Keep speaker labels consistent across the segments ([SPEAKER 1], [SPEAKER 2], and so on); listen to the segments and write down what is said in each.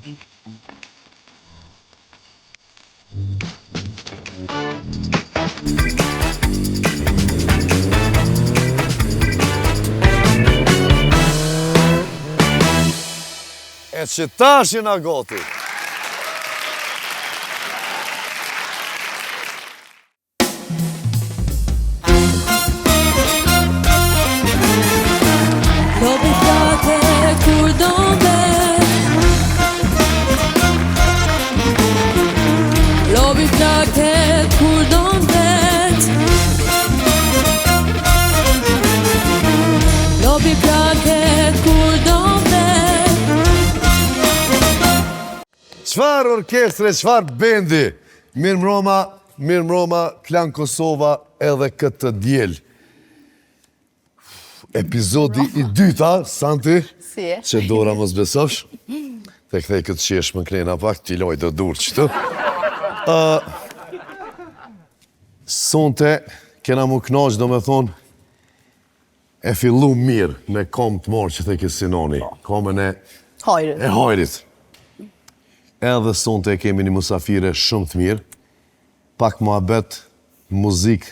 [SPEAKER 1] E që tash jena goti.
[SPEAKER 2] Lobi flake kur do vet, lobi flake kur do vet, lobi flake kur do vet.
[SPEAKER 1] Çfarë orkestre, çfarë bendi? Mirëmbroma, Klan Kosova edhe këtë diel. Epizodi i dyta, Santi,
[SPEAKER 3] Si e?
[SPEAKER 1] që Dora mos besofsh, te kthej këtë qesh më krena pak, t'i loj do dur qëtë. Sonte, kena mu knaq, do me thonë, e fillu mirë me kom të morë që the kësinoni, komën e hajrit. Edhe sonte kemi një musafire shumë të mirë, pak më abet muzikë,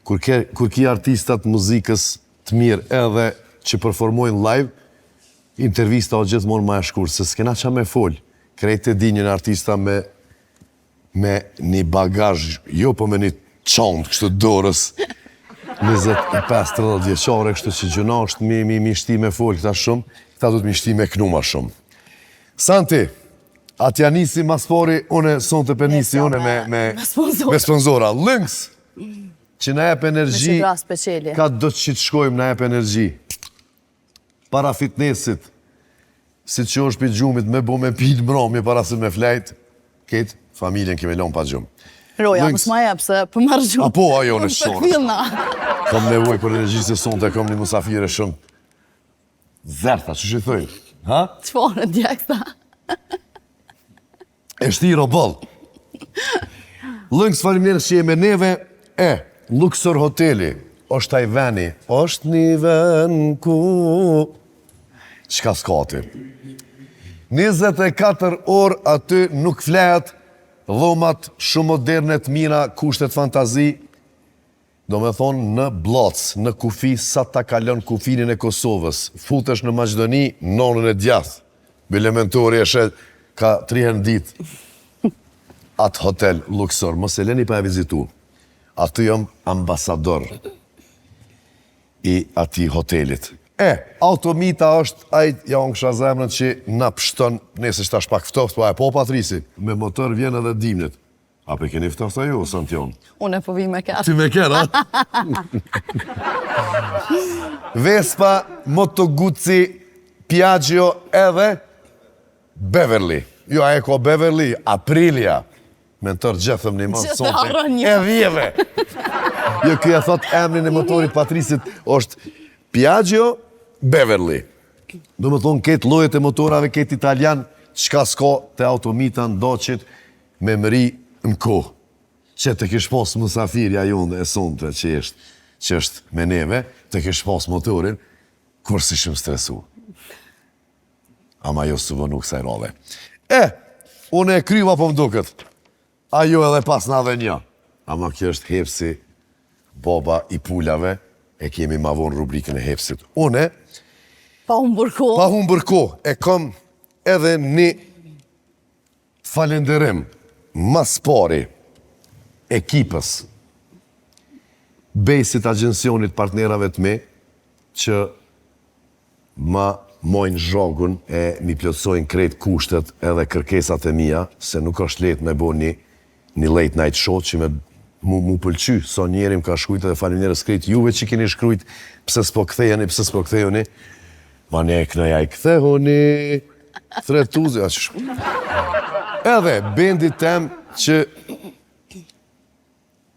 [SPEAKER 1] kur ki artistat muzikës të mirë edhe që performojnë live, intervista o gjithmonë ma e shkurë, se s'kena qa me folë. Krejt e di një artista me një bagazh, jo po me një qandë, kështu dorës, 25-30 vjeqare, kështu që gjëna është mi shti me folë këta shumë, këta du të mi shti me knu ma shumë. Santi, atja nisi mas pari, une sonte për nisi une me sponsora. Lynx, që na jep energji, ka do që të shkojmë na jep energji. Para fitnessit, si që është për gjumit, me bo me pinë mbromje para se me flejt, ketë familjen keme lon pa gjumë.
[SPEAKER 3] Roja, mos ma jep se për marrë gjumë.
[SPEAKER 1] Apo ajo në shorë.
[SPEAKER 3] Këfilna.
[SPEAKER 1] Kom nevoj për energji se sonte, kom një musafire shumë. Zerta, që që thëjë? Ha?
[SPEAKER 3] Qëfare, djekta.
[SPEAKER 1] E shtiro bëll. Lynx, faleminderit që jemi neve, Luxor Hoteli, është taj veni, është një ven ku... Qka s'kati? 24 orë aty nuk flet, dhomat shumë moderne të mira, kushtet fantazi, do me thonë në Blac, në kufi, sa ta kalon kufinin e Kosovës, futesh në Maqedoni, nonën e djath, bilementori e shet, ka 3 herë në ditë, atë hotel Luxor, mos e leni pa e vizitu. Aty jam ambasador i ati hotelit. Automita është ajt, ja unë kësha zemrën që na pështon, nëse që tash pak ftoft, po Patrisi, me motor vjen edhe dimnit. A pe keni ftoft ajo, Santion?
[SPEAKER 3] Unë e po vi me kërë.
[SPEAKER 1] Ti me kërë, a? Vespa, Moto Guzzi, Piaggio edhe Beverly. Jo, a e ko Beverly, Aprilia. Mentor gjethëm një mënë sonte, e dhjeve. Jo, këja thot emrin e motorit Patrisit është Piaggio Beverly. Do më thonë, ketë lojet e motorave, ketë italian, qka s'ka të automita ndoqit me mëri në kohë. Që të kish pas musafirja jonë e sonte që është me neve, të kish pas motorin, kur si shumë stresu. Ama jo së vë nuk saj rove. Unë e kryva po më duket. Ajo edhe pas në dhe një. Ama kjo është hepsi, baba i pullave, e kemi ma vonë rubrikën e hepsit. Une,
[SPEAKER 3] Pa humbur
[SPEAKER 1] kohë, e kom edhe një falenderim mas pari ekipës, besit agjensionit partnerave të me, që ma mojnë zhogun e mi plotësojnë krejt kushtet edhe kërkesat e mija, se nuk është letë me bo një late night show që mu pëlqy, so njerim ka shkrujt edhe faleminderit krejt juve që keni shkrujt, pse s'po kthejoni, ma ne kënaja i kthehoni, tretuzi, edhe bendit tem që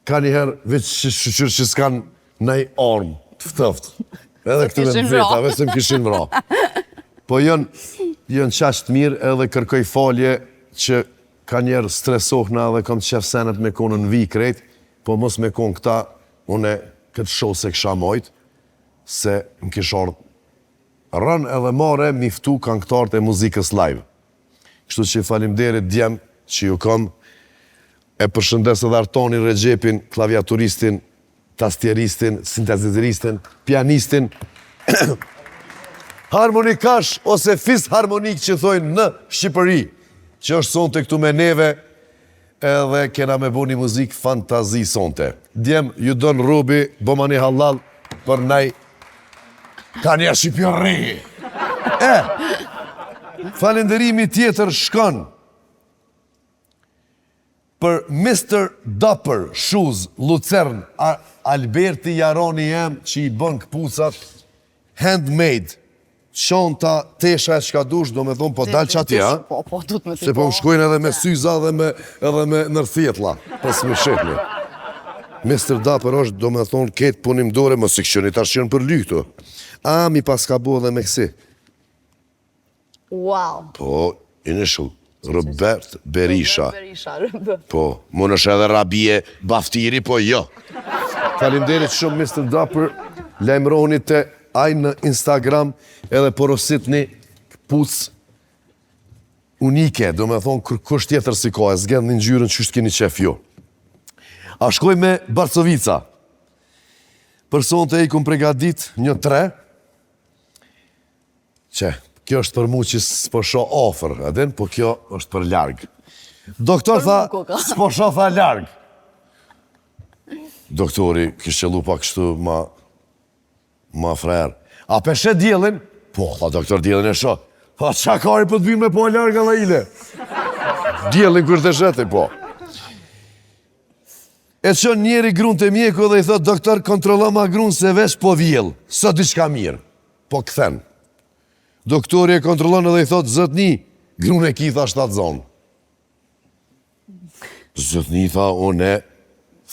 [SPEAKER 1] ka njëherë veç shqyqyr që s'kan nej armë të ftëft, edhe këtë me nëzeta, se më kishin vra. Po jënë qashtë mirë edhe kërkoj falje që ka njerë stresohna dhe kam qef senet me konën vi krejt, po mos me konë këta, une këtë show se kësha mojt, se më kishë ardhë rën edhe mare miftu këngëtarët e muzikës live. Kështu që faleminderit djem që ju kom. E përshëndes edhe Artonin Regjepin, klaviaturistin, tastieristin, sintezizeristin, pianistin, harmonikash ose fisharmonik që thojnë në Shqipëri, që është sonte këtu me neve, edhe kena me bu një muzik fantazi sonte. Djem, ju don Rubi, bëma një halal për naj ka një Shqipëri. Falenderimi tjetër shkon për Mr. Dapper Shoes Lucern Alberti Jaroni jem që i bën këpucat handmade, çanta, tesha e çka dush, do me thonë po dal çati, ha?
[SPEAKER 3] Po, du të me
[SPEAKER 1] Se po më shkojnë edhe me syza edhe me nërthjetla, pas me shekli. Mr. Dapper është, do me thonë, ketë punim dore, më si këshoni tash qënë për lyktu. A, mi pas ka bo edhe me kësi.
[SPEAKER 3] Wow.
[SPEAKER 1] Po, initial, Robert Berisha.
[SPEAKER 3] Berisha.
[SPEAKER 1] Po, më nësh edhe Rabie Baftiri, po jo. Faleminderit shumë, Mr. Dapper, lajmëroni të aj në Instagram edhe porosit një këpuc unike, do me thonë kërkush tjetër si ka, e zgend një ngjyrën që keni qef jo. A shkoj me Barcovica. Për sonte i kum pregadit një 3, që kjo është për mu që s'po sho ofër, edhin, po kjo është për larg. Doktor tha, s'po sho tha larg. Doktori, kishtë qëllu pa kështu ma frerë. A peshe djelin? Po, tha doktor, djelin e sho. Tha, qa kari për të bimë me po larga la ile? Djelin kërë të shete, po. E që njeri grun të mjeku dhe i thot, doktor, kontrolo ma grun se vesh po vjell, sot diçka mirë, po këthen. Doktori e kontrolon edhe i thot, zëtni, grun e ki tha 7 zonë. Zëtni tha, one,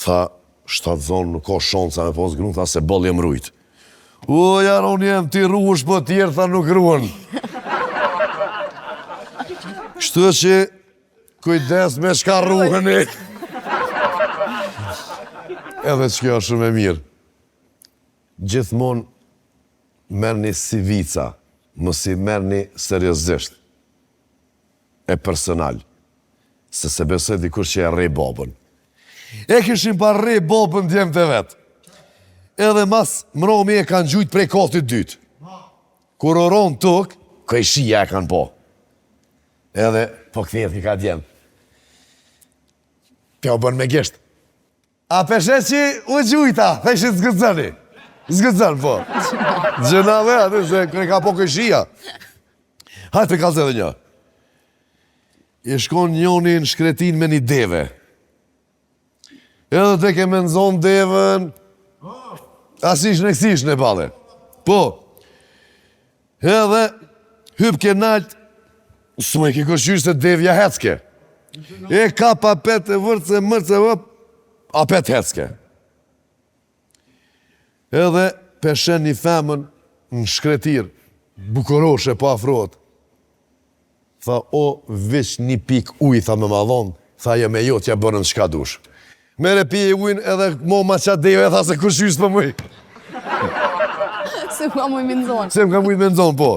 [SPEAKER 1] tha, 7 zonë nuk ka shonca me pos grun, tha se bolli e mrujt. O, jaron jem, ti ruhush, po tjerë, tha nuk ruhen. Kështu që, kujdes me shka ruhen e. Edhe që kjo është shumë e mirë. Gjithmonë merrni si vica, mos i merrni seriozisht. E personal. Se besoj dikur që e rrej babën. E kishim pa rrej babën djemë të vetë. Edhe mas mromi e kanë gjujt prej kotit dytë. Kur oron tuk, këj shia e kanë po. Edhe po këthet ka djemë. Pja u bën me gisht. A peshe që u gjujta, theshit zgëzëni. Zgëzën, po. Gjënave, atë se kërë ka po këshia. Hajtë për kalës edhe një. I shkon njoni në shkretin me një deve. Edhe te ke me nëzon devën, asish në kësish në pale. Po. Edhe hyp ke nalt, së më i ke këshyrë se devja hecke. E ka papet e vërce, mërce, vëp, apet hecke. Edhe peshen një femën në shkretir, bukuroshe po afrot. Tha, o, veç një pik uj, tha me madhon, tha, jo me jo t'ja bërën shka dush. Mere pije ujnë edhe mo ma qa deve, tha se kërshys për mëj.
[SPEAKER 3] Se më ka mujtë me nëzonë.
[SPEAKER 1] Se më ka mujtë me nëzonë, po.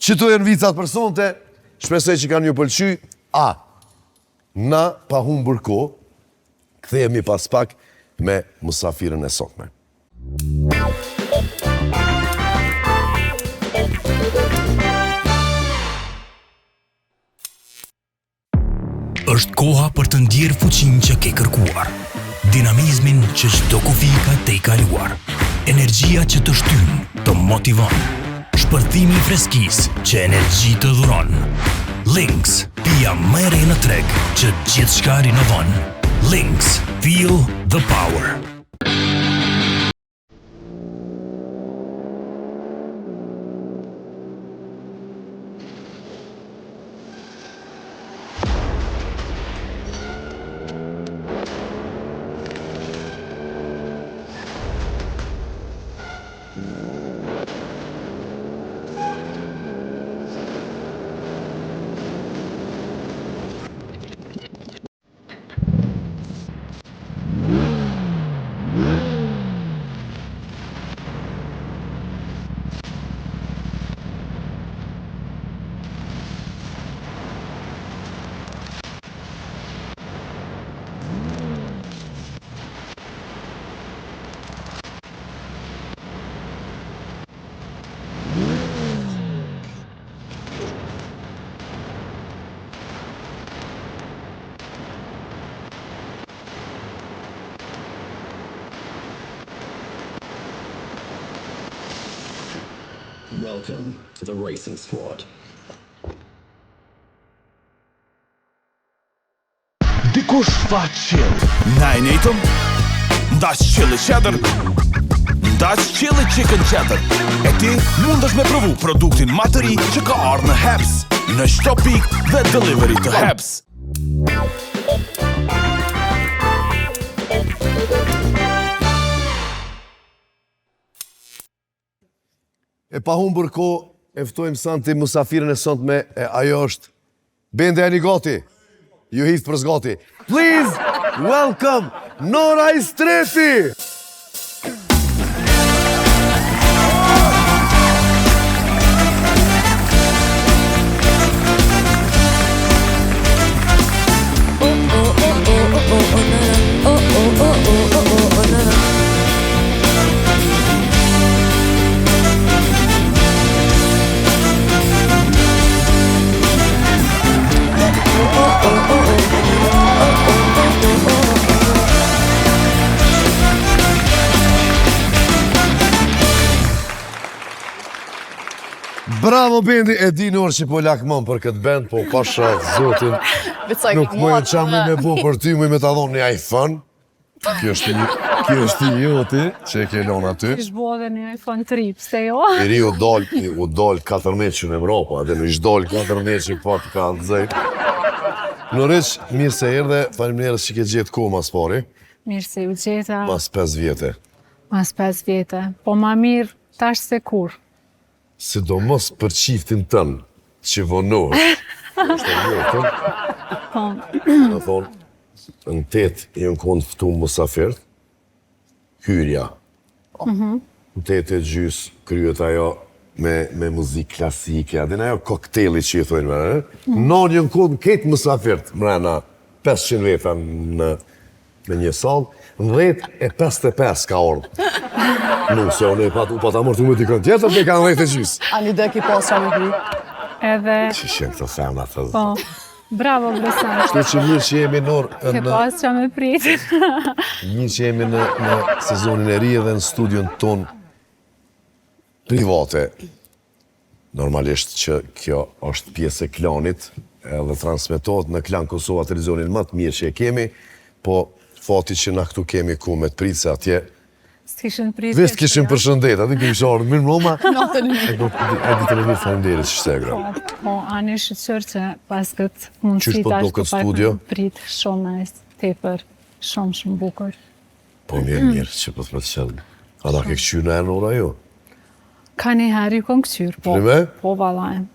[SPEAKER 1] Qëtu e në vicat për sonte, shpresoj që kanë ju pëlqy, na pa humbur ko, kthehemi pas pak me musafirën e sotme.
[SPEAKER 4] Është koha për të ndjerë fuqinë që ke kërkuar, dinamizmin që çdo kufi ka te i kaluar, energjia që të shtyn, të motivon, shpërthimi i freskisë që energji të dhuron. Lynx, pija më e re në treg që gjithçka rinovon. Lynx, feel the power.
[SPEAKER 5] Welcome to the racing squad.
[SPEAKER 6] Dikush tha qill. Na e nejtëm, ndash qilli qeter, ndash qilli chicken qeter. E ti mundesh me provu produktin më të ri që ka ardhur në Heps, në çdo pikë dhe delivery të Heps.
[SPEAKER 1] E pa humbur kohë, e ftojmë Santi musafirën e sotme, e ajo është Bende e një gati. Ju hiftë për zgati. Please, welcome, Nora Istreti! Bravo Bendi, e di Nor që po lakmon për këtë band, po pasha zotin, nuk mojnë qa mu me bo për ty, mu me ta dhonë një iPhone. Kjo është i joti, që e ke lona ty.
[SPEAKER 7] Ish bo dhe një iPhone 3, pse jo?
[SPEAKER 1] I ri u dol 14 që në Evropa, dhe në ish dol 14 që po të ka nëzëjt. Noriq, mirë se erdhe, faleminderit që ke gjetë kohë mas pari.
[SPEAKER 7] Mirë se u gjeta.
[SPEAKER 1] Mas 5 vjete.
[SPEAKER 7] Mas 5 vjete. Po ma mirë tash se kur.
[SPEAKER 1] Sidomos për qiftin tënë, që vonohë. Është e njëtën. Në thonë, në 8 i në konë fëtu musafirët, hyrja. Në 8 e gjys, kryet ajo me muzikë klasike, adin ajo kokteli që i thujnë me, non i në konë ketë musafirët, mrena 500 veta në një salë, në 10:55 ka ordë. Nuk se unë pa ta mërtu me t'i kënë tjetër, ke ka në 10 e gjysë.
[SPEAKER 3] A një dhe ki pas qa me kri?
[SPEAKER 7] Edhe,
[SPEAKER 1] Që shenë këto femna të
[SPEAKER 7] po, bravo Blesan.
[SPEAKER 1] Shtu që mirë që jemi
[SPEAKER 7] Ke pas qa me pritë.
[SPEAKER 1] mirë që jemi në sezonin e ri edhe në studion ton private. Normalisht që kjo është pjesë e klanit edhe transmetohet në Klan Kosova televizionin më të mirë që e kemi, po fati që na këtu kemi ku me të pritë se atje
[SPEAKER 7] S'kishin pritë.
[SPEAKER 1] Vesë kishim përshëndet, aty kemi shorë mirë mroma.
[SPEAKER 3] Natën e mirë.
[SPEAKER 1] E ditë në mirë faleminderit që shtegro.
[SPEAKER 7] Po, anë shqyqër që pas këtë mundësi
[SPEAKER 1] Qysh po
[SPEAKER 7] tash
[SPEAKER 1] do këtë studio?
[SPEAKER 7] Pritë shumë nice, tepër, shumë bukur.
[SPEAKER 1] Po mirë që po të më të qëllë. A da ke këqyrë në erë ora jo?
[SPEAKER 7] Ka një herë ju kom këqyrë, po.
[SPEAKER 1] Prime?
[SPEAKER 7] Po, valajmë,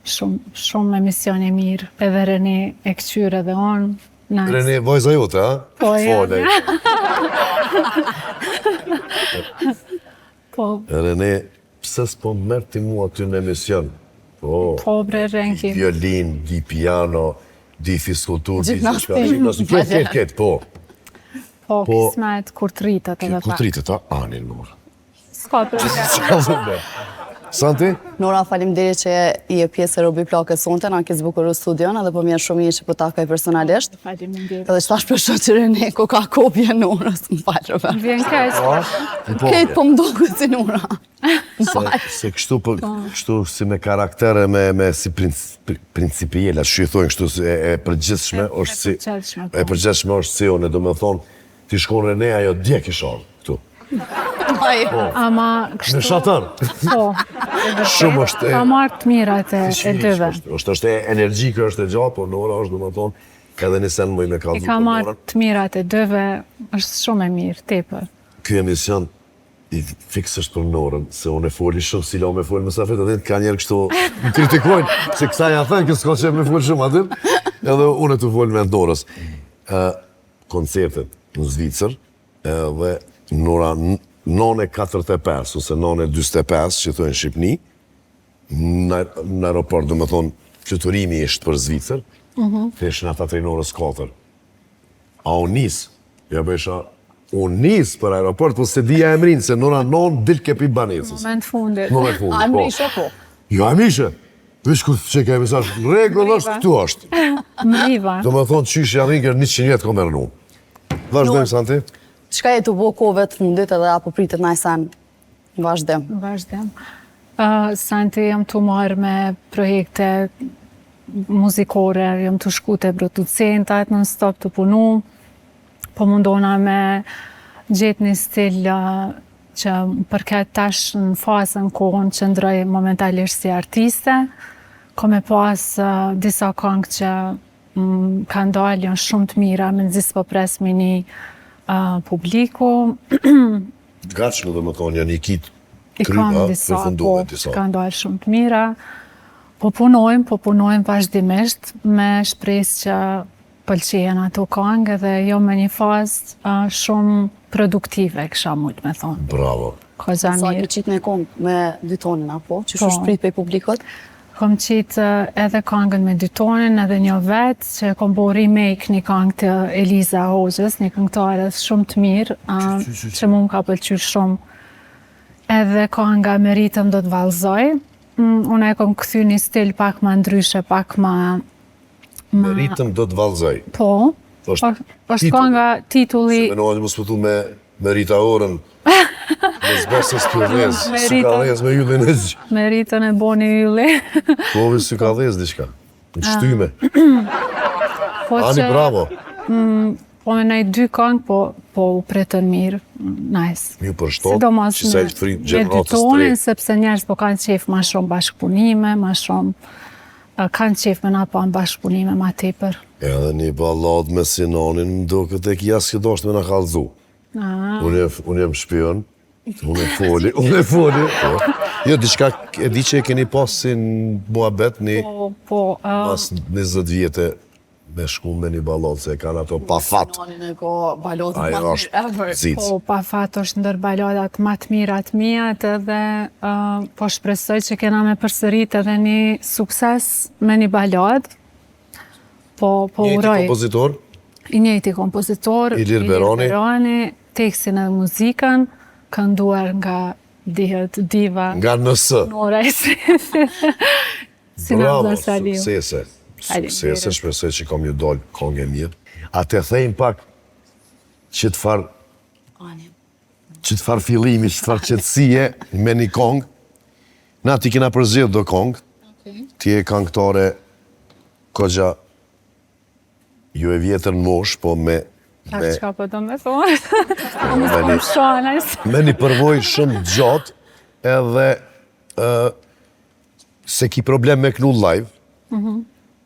[SPEAKER 7] shumë emisione mirë, edhe Rene e këqyrë edhe onë. Nice.
[SPEAKER 1] Rene, vojza jote, a?
[SPEAKER 7] Po, ja.
[SPEAKER 1] Folej.
[SPEAKER 7] Po,
[SPEAKER 1] Rene, pse s'po mërë ti mua ty në emision?
[SPEAKER 7] po bre Renki.
[SPEAKER 1] Violin, di piano, di fiskultur, di
[SPEAKER 3] Gjimnastik.
[SPEAKER 1] Ket, po.
[SPEAKER 7] Po, kismet kur të rritët edhe
[SPEAKER 1] Ku
[SPEAKER 7] pak.
[SPEAKER 1] të rritë ta, anin mërë.
[SPEAKER 7] S'ka për
[SPEAKER 1] Santi?
[SPEAKER 3] Nora, faleminderit që i e pjesë e Robi Plakët sonte, na ke zbukuru studion, edhe po mirë shumë mirë që po takoj personalisht.
[SPEAKER 7] Faleminderit.
[SPEAKER 3] Edhe qëtash për shoqërin e ku ka kopje Norës, më falëve.
[SPEAKER 7] Vjen keq.
[SPEAKER 3] Ketë po më duket si Nora.
[SPEAKER 1] Se kështu si me karaktere, me si principiela, që i thojnë kështu e përgjithshme, është si... E përgjithshme është si one, do me thonë, ti shkon Rene, ajo dje kishon, këtu.
[SPEAKER 7] Ama kështu...
[SPEAKER 1] Në shatër.
[SPEAKER 7] Po.
[SPEAKER 1] Shumë është...
[SPEAKER 7] Ka marrë të mirat e dyve.
[SPEAKER 1] është energjike, është e gjatë, por Nora është, do me thonë, edhe një sen mëj me
[SPEAKER 7] I
[SPEAKER 1] kalzu
[SPEAKER 7] ka
[SPEAKER 1] për
[SPEAKER 7] marrë
[SPEAKER 1] Norën.
[SPEAKER 7] të mirat e dyve, është shumë e mirë, tepër.
[SPEAKER 1] Ky emision i fiks është për Norën, se unë e foli shumë, si la me foli më safet, edhe ka njerë kështu më kritikojnë, se kësa ja thënë, kësë ka qep me foli shumë aty, edhe unë e të foli me Norës. Koncertet në Zvicër, dhe Nora 9:45 ose 9:45 që thojnë Shqipni, në aeroport, do me thonë, fluturimi ishtë për Zvicër, të ishën ata trejnorës 4. A unë nisë, ja besha, unë nisë për aeroport, po se dhja e mrinë, se Nora 9 dilke pi banesës.
[SPEAKER 7] Moment fundit.
[SPEAKER 1] Moment fundit,
[SPEAKER 3] A mrishe po?
[SPEAKER 1] Jo, e mishe. Vish ku që ke mesazh, regull është, këtu është.
[SPEAKER 7] Mriva.
[SPEAKER 1] Do me thonë qysh janë rinker 100 vjetë ka mërë numë. Vazhdojmë, Santi.
[SPEAKER 3] Qka e të bo kove të fundit edhe apo pritet na i sen vazhdim?
[SPEAKER 7] Vazhdim. Santi jam të marrë me projekte muzikore, jam të shku te producentat non stop të punu, po mundona me gjetë një stil që përket tash në fazën kohën që ndroj momentalisht si artiste, ka me pas disa këngë që kanë dalë janë shumë të mira, me nëzis po pres me një publiku.
[SPEAKER 1] Gatshme dhe më thonë, janë i kitë
[SPEAKER 7] I kanë disa, po, kanë dalë shumë të mira. Po punojmë vazhdimisht me shpresë që pëlqejen ato këngë dhe jo me një fazë shumë produktive, kisha mujt me thonë.
[SPEAKER 1] Bravo.
[SPEAKER 7] Koza
[SPEAKER 3] Sa
[SPEAKER 7] mirë.
[SPEAKER 3] ke qitë në këngë me 2 tonin, apo? Që shu shprit për publikot?
[SPEAKER 7] Kom qitë edhe këngën me 2 tonin, edhe një vetë, që kom bo remake një këngë të Eliza Hoxhës, një këngëtare shumë të mirë, që mu ka pëlqyer shumë. Edhe kënga me ritëm do të vallëzoj. Unë e kom kthy një stil pak ma ndryshe, pak ma...
[SPEAKER 1] Me ritëm do të vallëzoj.
[SPEAKER 7] Po, është kënga titulli...
[SPEAKER 1] Se menohet më spëtu me Rita Orën, me zbesës të rrez, si ka dhez me yllin e zgjë.
[SPEAKER 7] Me ritën e boni ylli.
[SPEAKER 1] Po, si ka dhez diçka, në shtyme.
[SPEAKER 7] Po
[SPEAKER 1] Ani,
[SPEAKER 7] që-
[SPEAKER 1] bravo.
[SPEAKER 7] Po me nej 2 këngë, po u pretën mirë, nice.
[SPEAKER 1] Ju për shtot,
[SPEAKER 7] Sidomos
[SPEAKER 1] që sa i fri
[SPEAKER 7] me
[SPEAKER 1] gjeneratës të
[SPEAKER 7] tonin,
[SPEAKER 1] re.
[SPEAKER 7] sepse njerëz po kanë qef ma shumë bashkëpunime, ma shumë kanë qef me na pa në bashkëpunime ma tepër.
[SPEAKER 1] Edhe një ballad me Sinanin, më do këtë e kja s'ke dosht me na kallëzu. Unë jem shpion, unë e foli. Po. Jo, diçka e di që e keni pas si në muhabet një pas 20 vjetë me shku me një ballad, se e kanë ato pa fat.
[SPEAKER 3] Sinanin e ko balodët
[SPEAKER 1] Ajo
[SPEAKER 3] ma
[SPEAKER 1] është
[SPEAKER 3] mirë ever.
[SPEAKER 1] zic.
[SPEAKER 7] Po, pa fat është ndër baladat ma të mirat mijat edhe po shpresoj që kena me përsërit edhe një sukses me një balad. Po
[SPEAKER 1] Njëti
[SPEAKER 7] uroj.
[SPEAKER 1] kompozitor,
[SPEAKER 7] I njëjti kompozitor,
[SPEAKER 1] Ilir Berani,
[SPEAKER 7] tekstin edhe muzikën, kënduar nga dihet diva
[SPEAKER 1] nga nësë.
[SPEAKER 7] Nora e si në
[SPEAKER 1] Bravo,
[SPEAKER 7] Saliu.
[SPEAKER 1] suksese.
[SPEAKER 7] Faleminderit.
[SPEAKER 1] Suksese, shpresoj që kom ju dollë këngë e mirë. A te thejmë pak që të farë fillimi, që të farë qëtësie me një kongë. Na ti kena përzirë do kongë. Ti e këngëtare kogja ju e vjetër në mosh, po me
[SPEAKER 7] Qka po do me thonë?
[SPEAKER 1] me një përvoj shumë gjatë edhe se ki problem me knu live,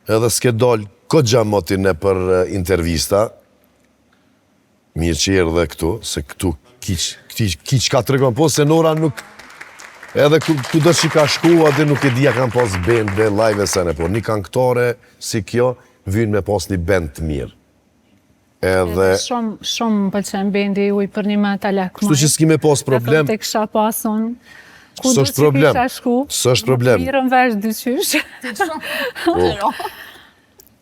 [SPEAKER 1] edhe s'ke dollë kogja motin e për intervista, mirë që erë dhe këtu, se këtu kiq ka të regon, po se Nora nuk, edhe ku do që ka shku, atë nuk e dhja kanë pas band dhe live e sene, po një këngëtare si kjo, vynë me pas një band të mirë. Edhe...
[SPEAKER 7] Shumë më pëlqen bendi juj për një metal akmaj.
[SPEAKER 1] Kështu që s'ki me pas problem.
[SPEAKER 7] Të kisha pasun.
[SPEAKER 1] Së është problem. Së është problem.
[SPEAKER 7] Mirën vesh dyqysh.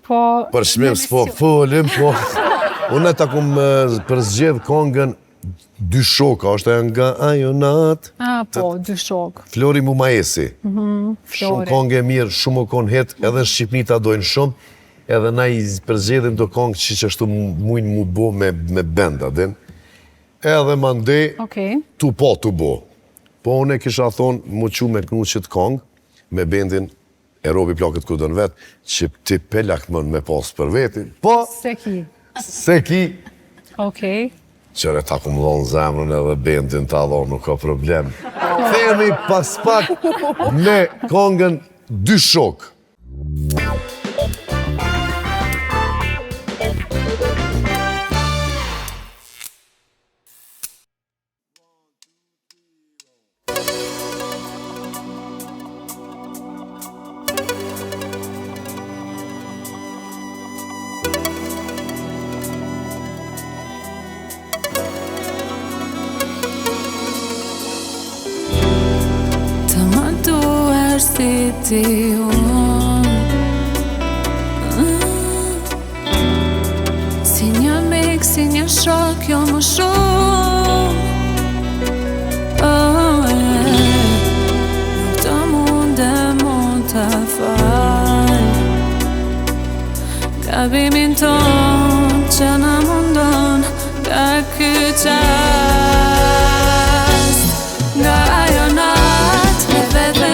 [SPEAKER 7] Po...
[SPEAKER 1] Për shmim s'po folim, po... Unë e ta kum përzgjedh kongën Dy shoka, është e nga ajo natë.
[SPEAKER 7] Po, Dy shok.
[SPEAKER 1] Flori Mumaesi. Shumë kongë e mirë, shumë o konë hetë, edhe në Shqipni ta dojnë shumë, edhe na i përzgjedhim do kongë që ashtu mujnë mu bo me benda, din. Edhe ma ndej, tu bo. Po unë e kisha thonë, mu që me knu qëtë kongë, me bendin e robi plakët ku dënë vetë, që ti pelak mën me pasë për vetin. Po, se ki. Qëre ta ku më dhonë zemrën edhe bendin ta dhonë, nuk ka problem. Themi pas pak me kongën Dy shok.
[SPEAKER 2] Si ti unë Si një mik, si një shok, jo më shumë Nuk të mund të fal Gabimin ton që na mundon Nga ky qast Nga ajo nat e vetë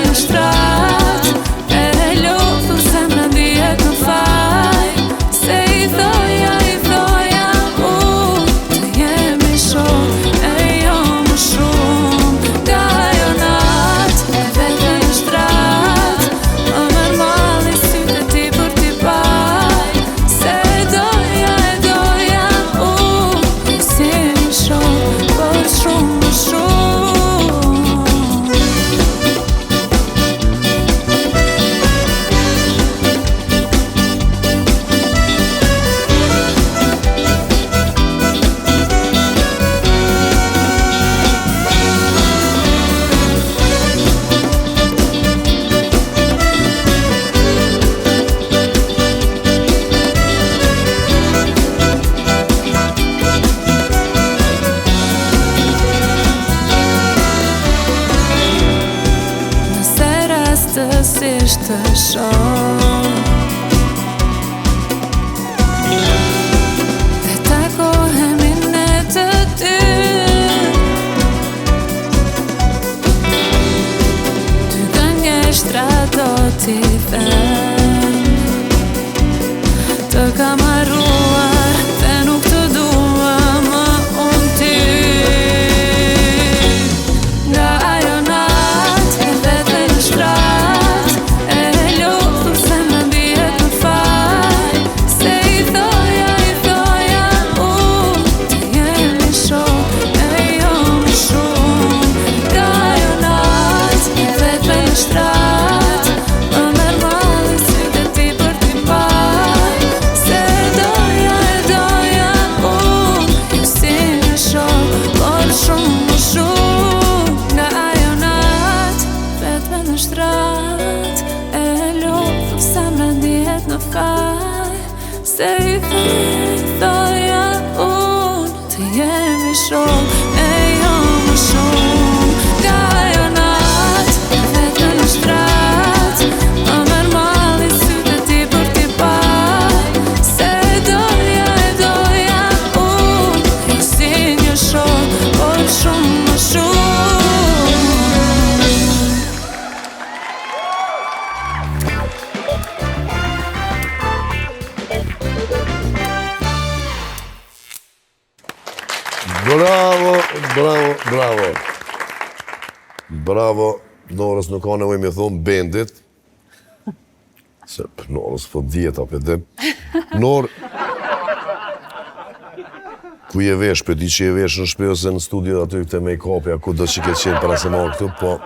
[SPEAKER 2] rastësisht të shoh. Dhe takohemi ne të dy, dy gënjeshtra do t'i them. Të kam harruar dhe nuk të dua më unë ty. Nga ajo nat e vete në shtrat, e luftu se më ndihet në faj. Se i thoja unë, të jemi shok e jo më shumë. Nga ajo nat e vete në shtrat, më merr malli sytë e ti për t'i parë. Se doja unë, ju si një shok, por shumë më shumë. Nga ajo nat, vetme në shtrat, e luftu se më ndihet në faj. Se i thoja unë, të jemi shok e jo më shumë. Nga ajo nat, vetme në shtrat, më merr malli sytë e ti për t'i parë. Se doja unë, ju si një shok, por shumë më shumë.
[SPEAKER 1] Bravo, Norës nuk ka nevojë me thonë bendit, se Norës po djeta për dem. Norë, ku je vesh, për di që je vesh në shpe ose në studio aty këtë make-up-ja, ku do që ke qenë para se marrë këtu, po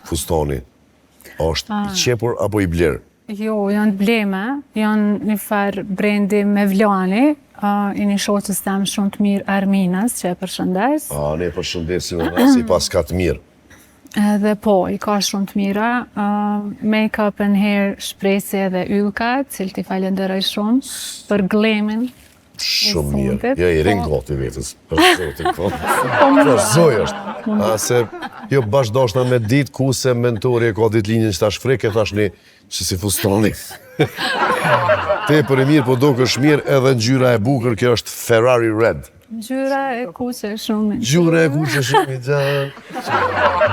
[SPEAKER 1] fustoni, është i qepur apo i blerë?
[SPEAKER 7] Jo, janë bleme, janë një farë brendi me vlani, i një shoqës tem shumë të mirë Arminës, që e përshëndes.
[SPEAKER 1] Ne përshëndesim e si pas ka të mirë.
[SPEAKER 7] Edhe po, i ka shumë të mira, make-up and hair shpresi edhe Ylka, cilë t'i falenderoj shumë, për glemin.
[SPEAKER 1] Shumë mirë.
[SPEAKER 7] fundit,
[SPEAKER 1] Ja, i rinë
[SPEAKER 7] po.
[SPEAKER 1] gati vetës. Për zotin, po. Për zoj është. Se jo bashkëdashna me ditë ku se mentori e ka ditë linjën që ta shfrek, e tash një që si fustoni. Te për e mirë, po do kësh mirë edhe ngjyra e bukur, kjo është Ferrari Red.
[SPEAKER 7] Ngjyra e kuqe shumë.
[SPEAKER 1] Ngjyra e kuqe shumë i gjatë.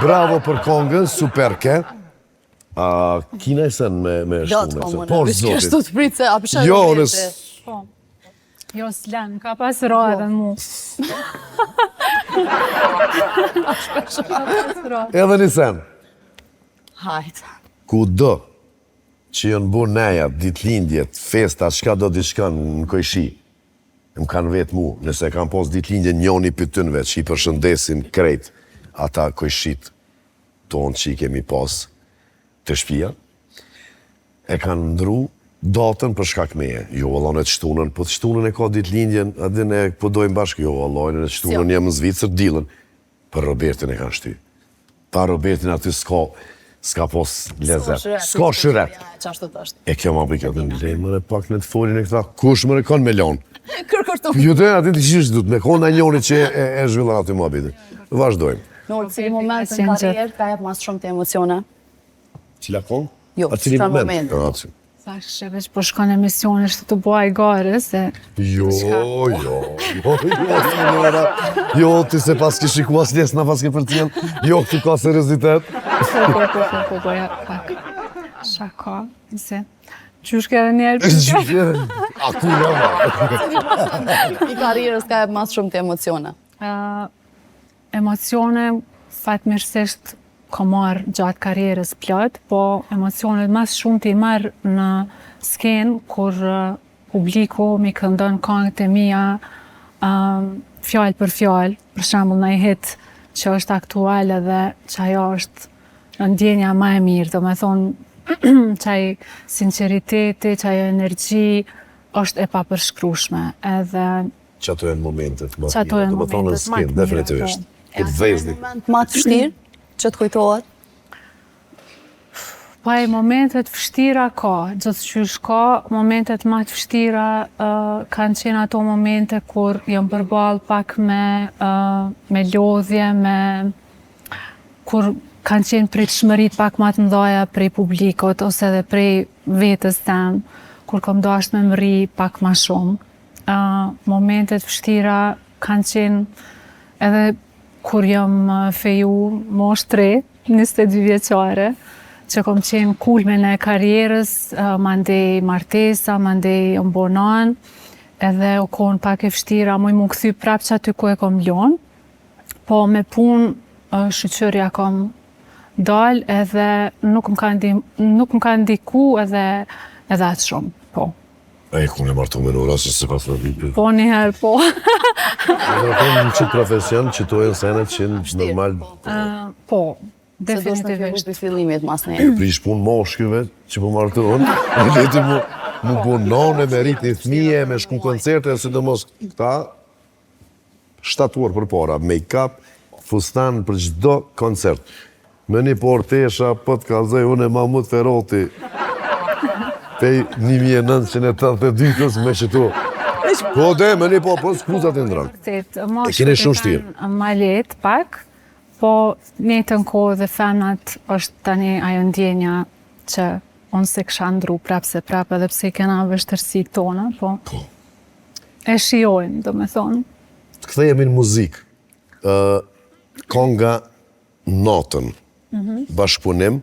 [SPEAKER 1] Bravo për kongën, super ke. Kina e sen me shtunë. Por zotit.
[SPEAKER 3] Kështu të pritë se apësha
[SPEAKER 1] Jo,
[SPEAKER 7] Po. Jo, s'len, ka pas radhe mu.
[SPEAKER 1] edhe një sen.
[SPEAKER 3] Hajt.
[SPEAKER 1] Ku do që jënë bu neja, ditëlindjet, festa, çka do diçka në Kojshi, më kanë vetë mu, nëse kanë pos ditëlindje njoni për tënve, që i përshëndesim krejt ata Kojshit tonë që i kemi pos të shtëpia, e kanë ndru datën për shkak meje. Jo, vallon e të shtunën, po të shtunën e ka ditëlindjen, atë ne po dojmë bashkë, jo, vallon e të shtunën jam në Zvicër, dilën, për Robertin e kanë shty. Pa Robertin aty s'ka pos lezet. S'ka shyret.
[SPEAKER 3] Qashtu të është.
[SPEAKER 1] E kjo ma bëjka të në lejnë, mëre pak në të folin e këta, kush mëre kanë me lonë.
[SPEAKER 3] Kërkështu.
[SPEAKER 1] Jo të aty të qishë du të me konë në njoni që e zhvillan aty ma bitin. Vazhdojmë.
[SPEAKER 3] Në cili moment në karierë ka jep mas shumë të emocione?
[SPEAKER 1] Cila konë?
[SPEAKER 3] Jo,
[SPEAKER 1] A cili
[SPEAKER 3] çfarë
[SPEAKER 1] moment?
[SPEAKER 3] momenti?
[SPEAKER 7] Thash që veç po shkon emisione shtë të buaj gare, se...
[SPEAKER 1] Jo, jo, ti se pas ki shiku as lesna pas ke për tjenë, jo, këtu ka seriozitet.
[SPEAKER 7] Po, ja, pak. Shaka, se... Qysh ke dhe njerë
[SPEAKER 1] A ku jama?
[SPEAKER 3] I karierës ka jep mas shumë të emocione.
[SPEAKER 7] Emocione, fatmirësisht, ka marrë gjatë karierës plot, po emocionet mas shumë t'i marrë në skenë, kur publiku mi këndon këngët e mia fjalë për fjalë, për shembull në hit që është aktual edhe që ajo është ndjenja ma e mirë, do me thonë qaj sinceriteti, qaj energji është e papërshkrueshme, edhe
[SPEAKER 1] Që ato e në momentet më
[SPEAKER 7] Që ato e në
[SPEAKER 1] do më thonë në
[SPEAKER 7] momentet më
[SPEAKER 1] skin,
[SPEAKER 7] të mira,
[SPEAKER 1] definitivisht.
[SPEAKER 3] Ja,
[SPEAKER 1] Këtë vezni.
[SPEAKER 3] moment ma të vështirë që të kujtohet?
[SPEAKER 7] Po e momentet vështira ka, gjithçysh ka, momentet ma të vështira kanë qenë ato momente kur jam përballë pak me lodhje, kur kanë qenë pritshmërit pak më të mëdha prej publikut ose edhe prej vetës tem, kur kom dashur me mri pak më shumë. Momentet vështira kanë qenë edhe kur jam feju moshë 3, 22 vjeçare, që kom qenë kulmen e karrierës, mandej martesa, mandej mbonan, edhe u kon pak e vështira, mu kthy prap që aty ku e kom lon, po me punë shoqëria kom dal edhe nuk më ka ndiku edhe atë shumë, po.
[SPEAKER 1] Ku në martu me nura, se pas në vipi.
[SPEAKER 7] Po njëherë, po.
[SPEAKER 1] Në qitë profesion, qitojnë senet që normal...
[SPEAKER 7] Po,
[SPEAKER 3] Se do shme
[SPEAKER 7] definitivisht.
[SPEAKER 3] për fillimit mas ne.
[SPEAKER 1] Prish pun moshkyve që po martohen, e leti mu punon me rrit një fëmije, me shku koncerte, sidomos këta shtatuar për para, make-up, fustan për çdo koncert. Me një portesha, po të kalzoj, unë e Mahmut Ferroti, pej 1982 me qëtu. Po de, me një po s'kuzat e ndran. E kene shumë shtirë.
[SPEAKER 7] Ma letë pak, po njëtën kohë dhe femnat është tani ajo ndjenja që unë se kësha ndru prapë edhe pse kena vështërsi tona, po e shijojnë, do me thonë.
[SPEAKER 1] Të kthehemi në muzikë. Konga Natën, bashkëpunim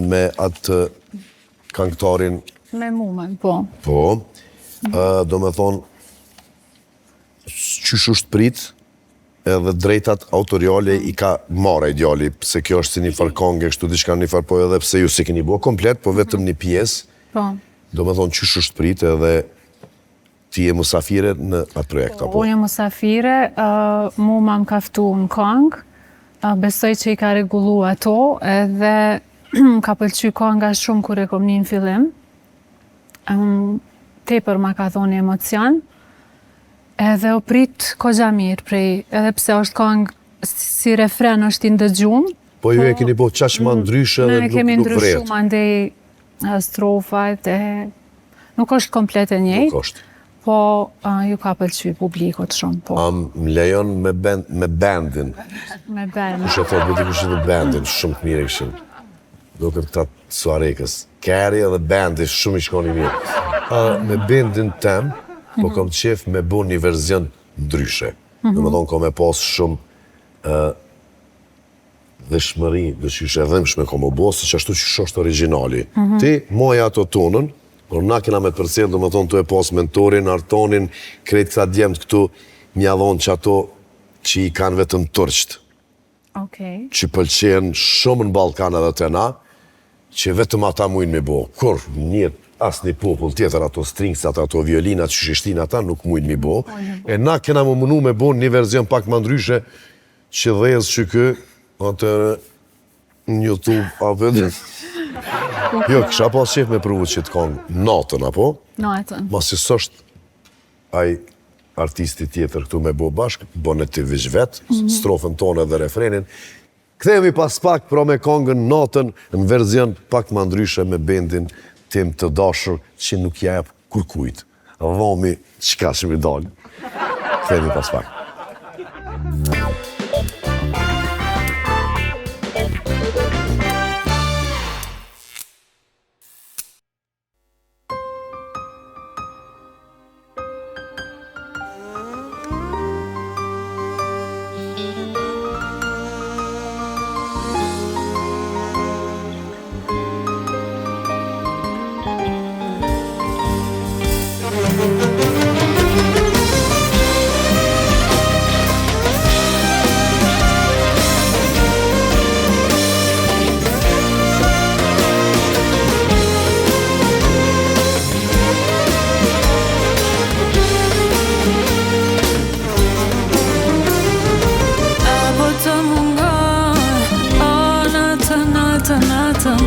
[SPEAKER 1] me atë këngëtarin.
[SPEAKER 7] Me mumen, po.
[SPEAKER 1] Po, do me thonë, qysh është prit, edhe drejtat autoriale i ka marrë djali, pse kjo është si një farë kongë, kështu diçka një farë, po edhe pse ju si keni bua komplet, po vetëm një pjesë.
[SPEAKER 7] Po.
[SPEAKER 1] Do me thonë, qysh është prit edhe ti je musafire në atë projekt, apo?
[SPEAKER 7] Unë jam musafire, mu ma më kaftu në kongë, besoj që i ka regullu ato, edhe ka pëlqy konga shumë kur e kom një në fillim. Tepër ma ka thonë emocion. Edhe u prit kogja mirë prej, edhe pse është kongë si refren është i ndëgjum.
[SPEAKER 1] Po ju e keni po qaq ma ndryshe dhe
[SPEAKER 7] Ne kemi
[SPEAKER 1] nuk
[SPEAKER 7] ndryshu
[SPEAKER 1] vret.
[SPEAKER 7] mandej strofat e... Nuk është komplet e njëjtë.
[SPEAKER 1] Nuk është.
[SPEAKER 7] Po ju ka pëlqy publikut shumë, po.
[SPEAKER 1] Më lejon me bandin.
[SPEAKER 7] Me band.
[SPEAKER 1] Kush e thot, bëti kush e thot bandin, shumë të mirë e këshin. Do këtë këta Suarekës. Keri edhe bandi, shumë i shkoni mirë. Me bandin tem, po kom qef me bu një verzion ndryshe. Në më thonë, kom e pas shumë dëshmëri, dëshqysh e dhëmshme kom o bo, se që ashtu që është originali. Ti, moja ato tonën, por na kena me të përcjellë, do më thonë, tu e pas mentorin, artonin, krejt këta djemët këtu, mja dhonë që ato që i kanë vetëm tërqët,
[SPEAKER 7] Okej.
[SPEAKER 1] që pëlqenë shumë në Balkan edhe të na, që vetëm ata mujnë me bo. Kur njët, asë një popull tjetër, ato stringsat, ato violinat, që shishtin ata, nuk mujnë me bo. E na kena më mënu me bo një verzion pak më ndryshe, që dhezë që kë, atërë, në YouTube, apo edhe. Jo, kësha pas qef me provu që të kongë natën, apo?
[SPEAKER 7] Natën.
[SPEAKER 1] Masi s'është aj artisti tjetër këtu me bo bashkë, bone të vish vetë, strofën tonë edhe refrenin. Kthehemi pas pak, pra me kongën natën, në verzion pak më ndryshe me bendin tim të dashur, që nuk jep kurkujt. Dhomi, qka që mi dalë. Kthehemi pas pak.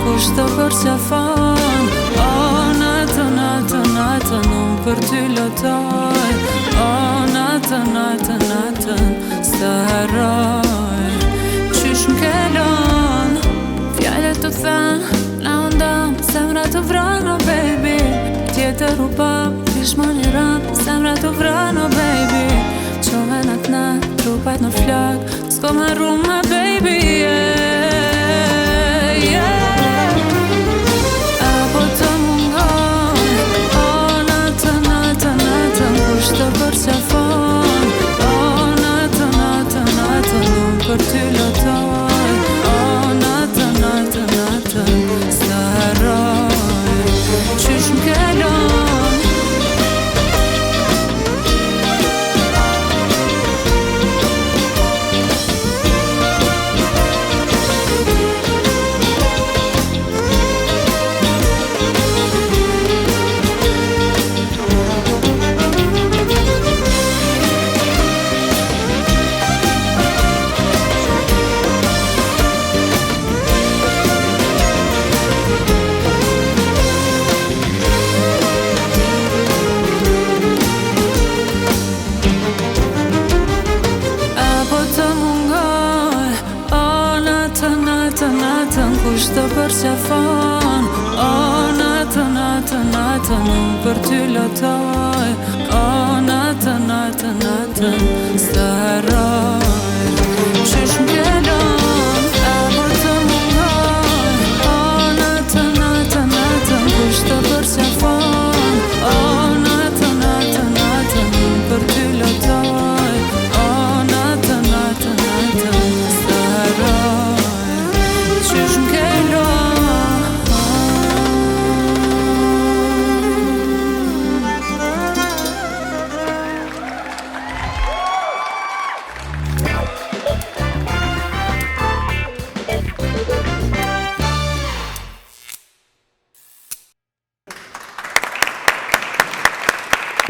[SPEAKER 2] Kushto për qafan, natën, unë për ty lotoj. Natën, së harroj. Qysh m'kelon, fjallet të thënë, na undam, semra të vranë, oh baby. Tjetër u pa, ish më një ranë, semra të vranë, oh baby. Qove natë, trupajt në flak, s'ko me rumë, baby, yeah. qafon natën, unë për ty lotoj natën, s'të harroj qysh m'kelon e për të mungoj natën, kush të përqafon natën, unë për ty lotoj natën, s'të harroj qysh m'kelon.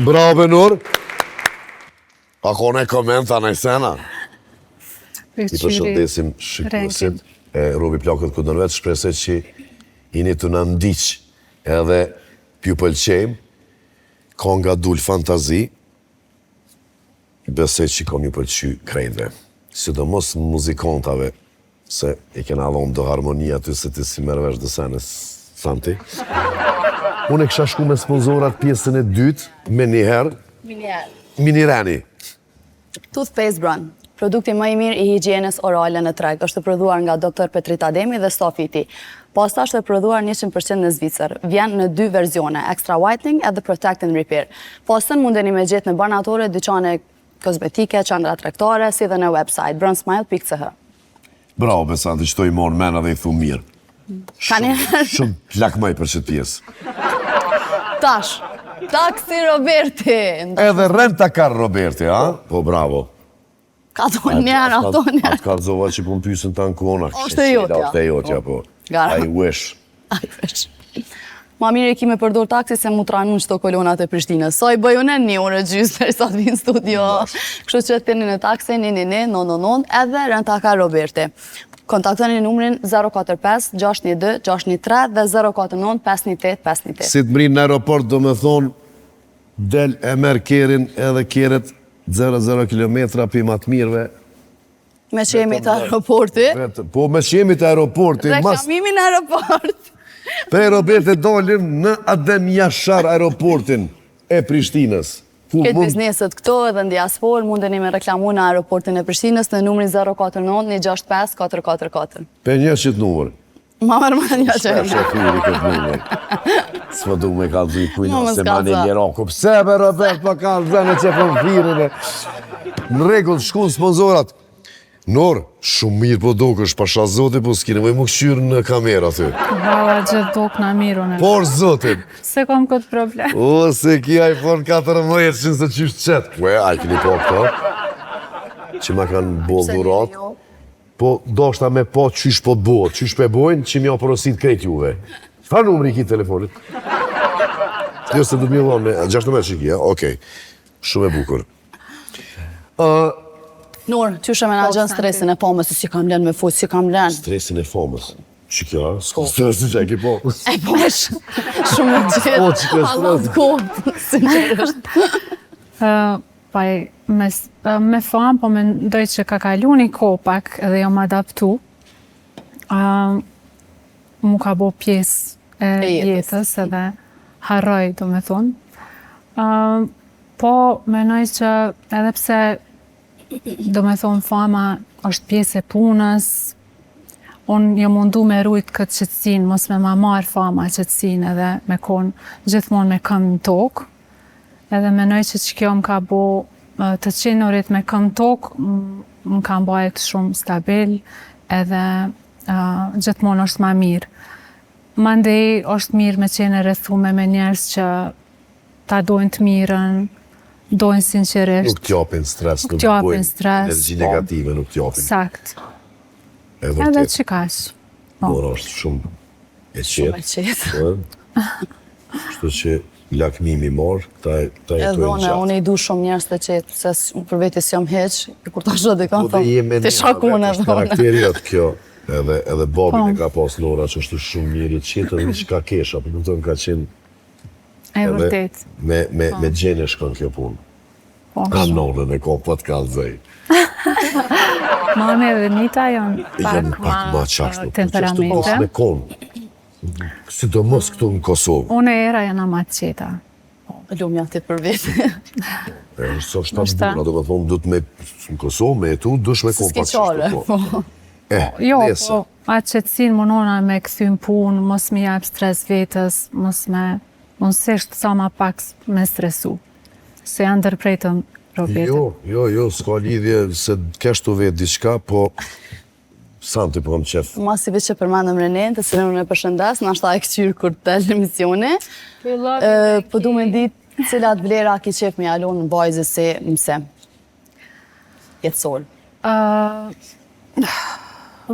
[SPEAKER 1] Bravo Benur. A kone komenta në sena? I përshëndesim shikuesit e Robi Plakët Kundërvet, shpresoj që jeni të na ndiq edhe pju pëlqejmë. Ka nga dul fantazi. Besoj që kom ju pëlqy krejtve. Sidomos muzikantave, se i kena dhonë do harmonia aty se ti si merr vesh dë senës Santi. Unë e kësha shku me sponsorat pjesën e dytë, me njëherë. Minirani.
[SPEAKER 3] Toothpaste Brand, produkti më i mirë i higjienës orale në treg, është prodhuar nga Dr. Petrit Ademi dhe Sofiti. Pasta është prodhuar 100% në Zvicër. Vjen në 2 versione, Extra Whitening edhe Protect and Repair. Pastën mundeni me gjetë në banatore, dyqane kozmetike, qendra tregtare, si dhe në website brandsmile.ch.
[SPEAKER 1] Bravo, Besanti, që to i morë mena dhe i thu mirë. Shumë lakmaj për qëtë pjesë.
[SPEAKER 3] Tash, taksi Roberti.
[SPEAKER 1] Edhe rent-a-car Roberti, a? Po, bravo.
[SPEAKER 3] Ka thonë njerë, ato njerë.
[SPEAKER 1] Atë kalzova që po më pysën të në kona.
[SPEAKER 3] Është e jotja.
[SPEAKER 1] Është e jotja, po. I wish.
[SPEAKER 3] Ma mirë e kime përdor taksi se mu tranun qëto kolonat e Prishtinës. So i bëju në 1 orë gjysë për sa të vinë studio. Kështu që të tini në taksi, 999, edhe rent-a-car Roberti. Kontaktoni numrin 045 612 613 dhe 049 518 518.
[SPEAKER 1] Si të mrinë në aeroport, do me thonë, del e merë kerin edhe keret 0-0 kilometra për matë mirëve.
[SPEAKER 3] Me që jemi të aeroporti.
[SPEAKER 1] Po me që jemi të aeroporti.
[SPEAKER 3] Reklamimi në aeroport.
[SPEAKER 1] Pre Roberti dolim në Adem Jashar aeroportin e Prishtinës.
[SPEAKER 3] Këtë bizneset këto edhe në diaspor mundeni me reklamu në aeroportin e Prishtinës në numrin 049 165 444.
[SPEAKER 1] Pe një qitë numër.
[SPEAKER 3] Ma mërë një që e
[SPEAKER 1] Shë fyri këtë numër. S'ma du me kalzu i kujna se mani Njeraku. Pse be Robert pa kalzu në që për fyrin e... Në regull, shku në sponsorat. Nor, shumë mirë po dokësh, pasha zote, po s'ki nevoj më këshyrë në kamera ty.
[SPEAKER 7] Vala gjithë dok në mirën e.
[SPEAKER 1] Por zotin.
[SPEAKER 7] Se kom këtë problem.
[SPEAKER 1] O, se ki iPhone 14 që nëse qysh të qetë. Kue, a kini po këto, që ma kanë bolë dhurat. Po, do shta me po qysh po të bojë, qysh pe bojnë, që mi o porosit krejt juve. Fa numri ki telefonit? Jo, se du t'mi dhonë me 16 që ki, okej. Shumë e bukur.
[SPEAKER 3] Nur, që shë me nga gjënë stresin e pomës, si kam lënë me fuq, si kam lënë.
[SPEAKER 1] Stresin e famës. Që kjo, s'ko stresin që e ki po.
[SPEAKER 3] E po është shumë e gjithë.
[SPEAKER 1] Po, që kjo
[SPEAKER 3] Allah të kohë, sinqerisht.
[SPEAKER 7] Me famë, po me ndoj që ka kalu një kopak edhe jam adaptu. Mu ka bo pjesë e jetës edhe harroj, do me thonë. Po, menoj që edhe pse do me thonë fama është pjesë e punës, unë jë mundu me rujt këtë qëtësin, mos me ma marë fama qëtësin edhe me konë gjithmonë me këm në tokë, edhe menoj që kjo më ka bo të qenurit me këm në tokë, më ka mbajt shumë stabil edhe gjithmonë është ma mirë. Mandej është mirë me qenë rrethume me njerëz që ta dojnë të mirën, dojnë sinqerisht.
[SPEAKER 1] Nuk t'japin stres, nuk t'japin energji negative, nuk t'japin.
[SPEAKER 7] Sakt.
[SPEAKER 1] Edhe
[SPEAKER 7] që kash.
[SPEAKER 1] Mora është shumë e qetë.
[SPEAKER 3] Shumë e qetë.
[SPEAKER 1] Shto që lakmimi marë, ta e tojnë gjatë.
[SPEAKER 3] Unë i du shumë njerës të qetë, se për vetis jam heq, kur ta shdo dhe kanë thëmë, të shakune dhe.
[SPEAKER 1] Karakteri atë kjo, edhe babin e ka pas Nora që është shumë njëri qetë, dhe që ka kesha, për në tonë ka qenë
[SPEAKER 7] e vërtet.
[SPEAKER 1] Me gjene shkon kjo punë. A nonën e ko për të kalzej.
[SPEAKER 7] Mami dhe Nita janë
[SPEAKER 1] pak ma qashtu.
[SPEAKER 7] Temperamente.
[SPEAKER 1] Me konë. Sidomos këtu në Kosovë.
[SPEAKER 7] Unë era jena ma të qeta.
[SPEAKER 3] Lumja ti për vetë.
[SPEAKER 1] Është shtatë bura, do me thonë, dhëtë me në Kosovë, me jetu, dush me konë pak
[SPEAKER 3] S'keqare,
[SPEAKER 1] qështë po.
[SPEAKER 7] Jo,
[SPEAKER 1] nese.
[SPEAKER 7] po, atë qëtësin mënona me këthym punë, mos me jap stres vetës, mosisht sa ma pak me stresu. Se janë ndërprejtëm Robertin.
[SPEAKER 1] Jo, s'ka lidhje se kesh të vetë diçka, po Santi po më qef.
[SPEAKER 3] Masi veç që përmandëm Renen, të cilën unë e përshëndes, nashta e këqyrë kur të emisioni. Po du me ditë cilat vlera ke qef me jalon në bajzë se mëse. Jetësor.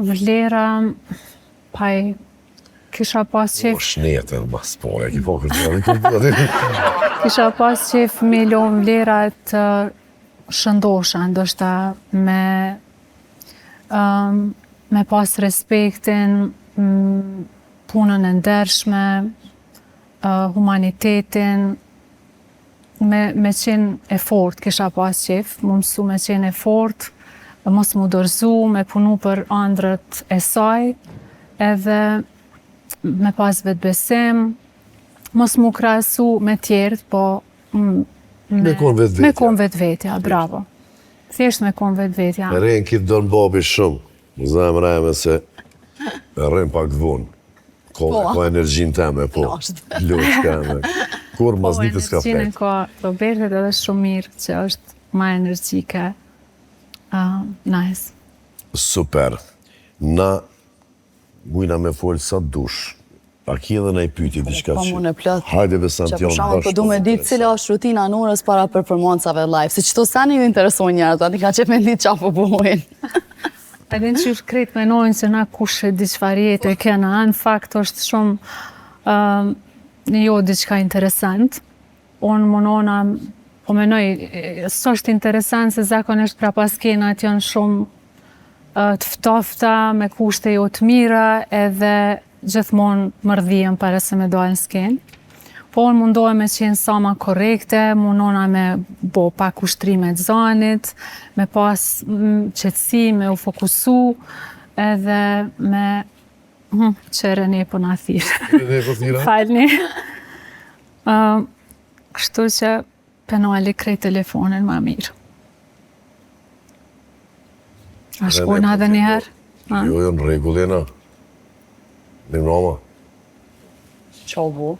[SPEAKER 7] Vlera, paj, kisha pas qef,
[SPEAKER 1] Shnetën, mas po, e ki po kërë
[SPEAKER 7] kisha pas qef me lon vlerat shëndosha, ndoshta me pas respektin, punën e ndershme, humanitetin, me qenë e fort, kisha pas qef, mu mësu me qenë e fort, mos mu dorëzu, me punu për andrët e saj, edhe me pas vetë besim, mos mu krasu me tjerët, po
[SPEAKER 1] Me konë vetë vetja.
[SPEAKER 7] Me konë vetë vetja, bravo. Thjesht me konë vetë vetja.
[SPEAKER 1] E rejnë kitë donë babi shumë. Më zemë rejme se e rejnë pak vonë. Ko energjin teme, po. Lushka me. Kur mas ditës ka
[SPEAKER 7] Energjinë
[SPEAKER 1] fejt.
[SPEAKER 7] ka Robertet edhe shumë mirë, që është ma energjike. Nice.
[SPEAKER 1] Super. Na mujna me folë sa dush. A ki edhe na i pyti diçka
[SPEAKER 3] Po, mu në plot.
[SPEAKER 1] Hajde be
[SPEAKER 3] Që
[SPEAKER 1] Santion.
[SPEAKER 3] për shkakun po du me ditë cila është rutina në orës para performancave live. Se qëto sani ju interesojnë njerët, ati ka qef me ditë qa po buhojnë.
[SPEAKER 7] Edhe në që kretë menojnë se na kush e diçfarjet e kena, në fakt është shumë jo diçka interesant. Unë mënona, po menoj, s'është interesant se zakonisht pra pas kenat janë shumë të ftofta, me kushte jo të mira, edhe gjithmonë mërdhijem para se me dojnë skenë. Po unë mundohem me qenë sa ma korekte, mundona me bo pa kushtrime të zanit, me pas qetësi, me u fokusu, edhe me që Rene po na thirë.
[SPEAKER 1] Rene po thira?
[SPEAKER 7] Falni. Kështu që penali krejt telefonin ma mirë. A shkojna edhe njëherë?
[SPEAKER 1] Jo, në regull jena. Në Roma.
[SPEAKER 3] Qa u bu?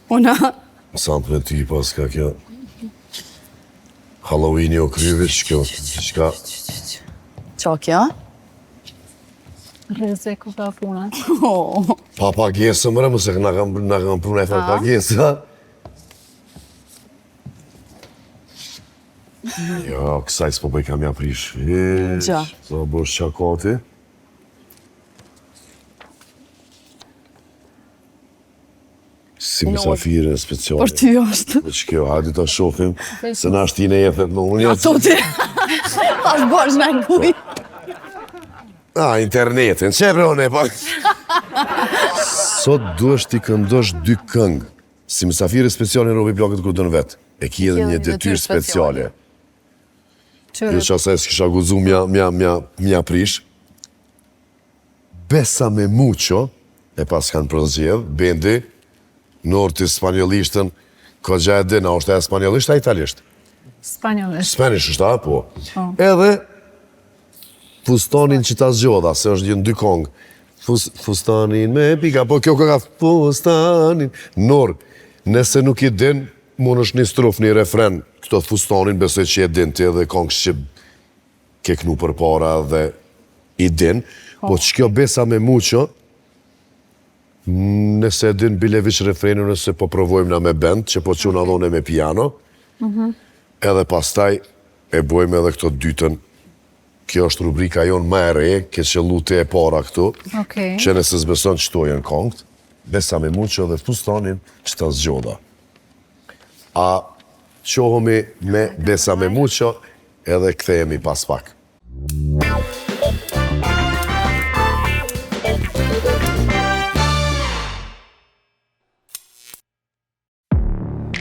[SPEAKER 3] Una,
[SPEAKER 1] Sant me ty pas ka kjo Halloweeni o kryvish, kjo qka
[SPEAKER 3] qa kja?
[SPEAKER 7] Rrezik u ka puna.
[SPEAKER 1] pa pagesë mërë, mëse na kam punë e fa pagesë, ha? Jo, kësaj s'po bëj kam ja prish.
[SPEAKER 3] Gja.
[SPEAKER 1] So bësh qakati. Si mësafire speciale.
[SPEAKER 3] Për ty është.
[SPEAKER 1] Po që kjo, hajde ta shofim, se na shtine jepet më unë.
[SPEAKER 3] Ato ti. Tash bësh me kuj.
[SPEAKER 1] Internetin, që brone, pak. Sot duesh ti këndosh 2 këngë, si mësafire speciale në Robi Blokët kur dënë vetë. E ki edhe një detyrë speciale. Jo që asaj s'kisha guzu mja prish. Besa me mucho, e pas kanë prozgjedh, bendi, Norti spanjolishtën, ko gja e dina, është e spanjolisht a italisht?
[SPEAKER 7] Spanjolisht.
[SPEAKER 1] Spanish është, a, po. Edhe fustanin që ta zgjodha, se është një 2 kongë. Fustanin me pika, po kjo ka fustanin. Nëse nuk i din, mund është një strof, një refren, këto fustanin, besoj që e din ti edhe kongës që ke knu për para dhe i din. Po që kjo besa me mucho, nëse din bilevish refrenu, nëse po provojmë na me band, që po quna dhone me piano, edhe pastaj e bojmë edhe këto dytën. Kjo është rubrika jonë ma e re, ke qëllu te e para këtu, që nëse zbeson që to jenë kongët, besa me mucho dhe fustanin që ta zgjoda. A qohemi me besa me mucho, edhe kthehemi pas pak.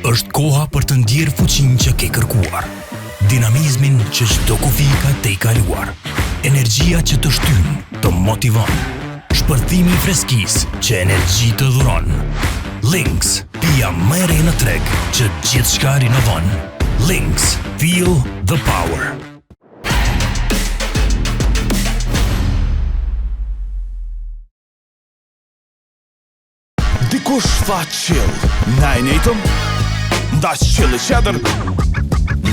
[SPEAKER 4] Është koha për të ndjerë fuqinë që ke kërkuar, dinamizmin që çdo kufi ka te i kaluar, Energjia që të shtyn, të motivon. Shpërthimi i freskisë që energji të dhuron. Lynx, pija më e re në treg që gjithçka rinovon. Lynx, feel the power.
[SPEAKER 6] Dikush tha chill, na e nejtëm, ndash chili cheddar,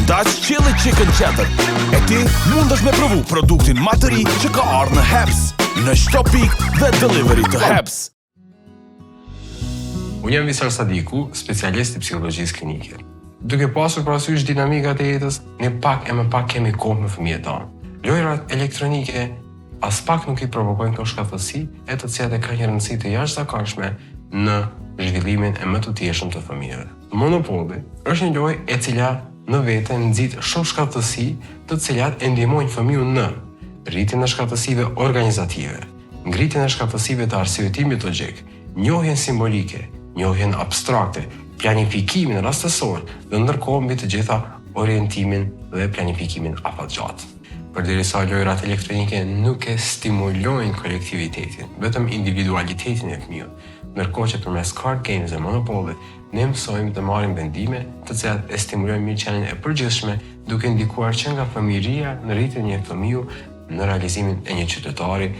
[SPEAKER 6] ndash chili chicken cheddar. E ti mund është me provu produktin më të ri që ka ardhur në Heps, në çdo pikë dhe delivery të Heps.
[SPEAKER 8] Unë jam Visar Sadiku, specialist i psikologjisë klinike. Duke pasur parasysh dinamikat e jetës, ne pak e më pak kemi kohë me fëmijët tanë. Lojrat elektronike as pak nuk i provokojnë këto shkatësi, e të cilat e kanë një rëndësi të jashtëzakonshme në zhvillimin e më të thjeshëm të fëmijëve. Monopoly është një lojë e cila në vete nxit shumë shkatësi, të cilat e ndihmojnë fëmijën në rritjen e shkatësive organizative, ngritjen e shkatësive të arsyetimit logjik, njohjen simbolike, njohjen abstrakte, planifikimin rastësor dhe ndërkohë mbi të gjitha orientimin dhe planifikimin afatgjatë. Përderisa lojrat elektronike nuk e stimulojnë kolektivitetin, vetëm individualitetin e fëmijës, ndërkohë që përmes card games e Monopoly ne mësojmë të marrim vendime të cilat e stimulojnë mirëqenien e përgjithshme, duke ndikuar që nga fëmijëria në rritjen e një fëmiu në realizimin e një qytetari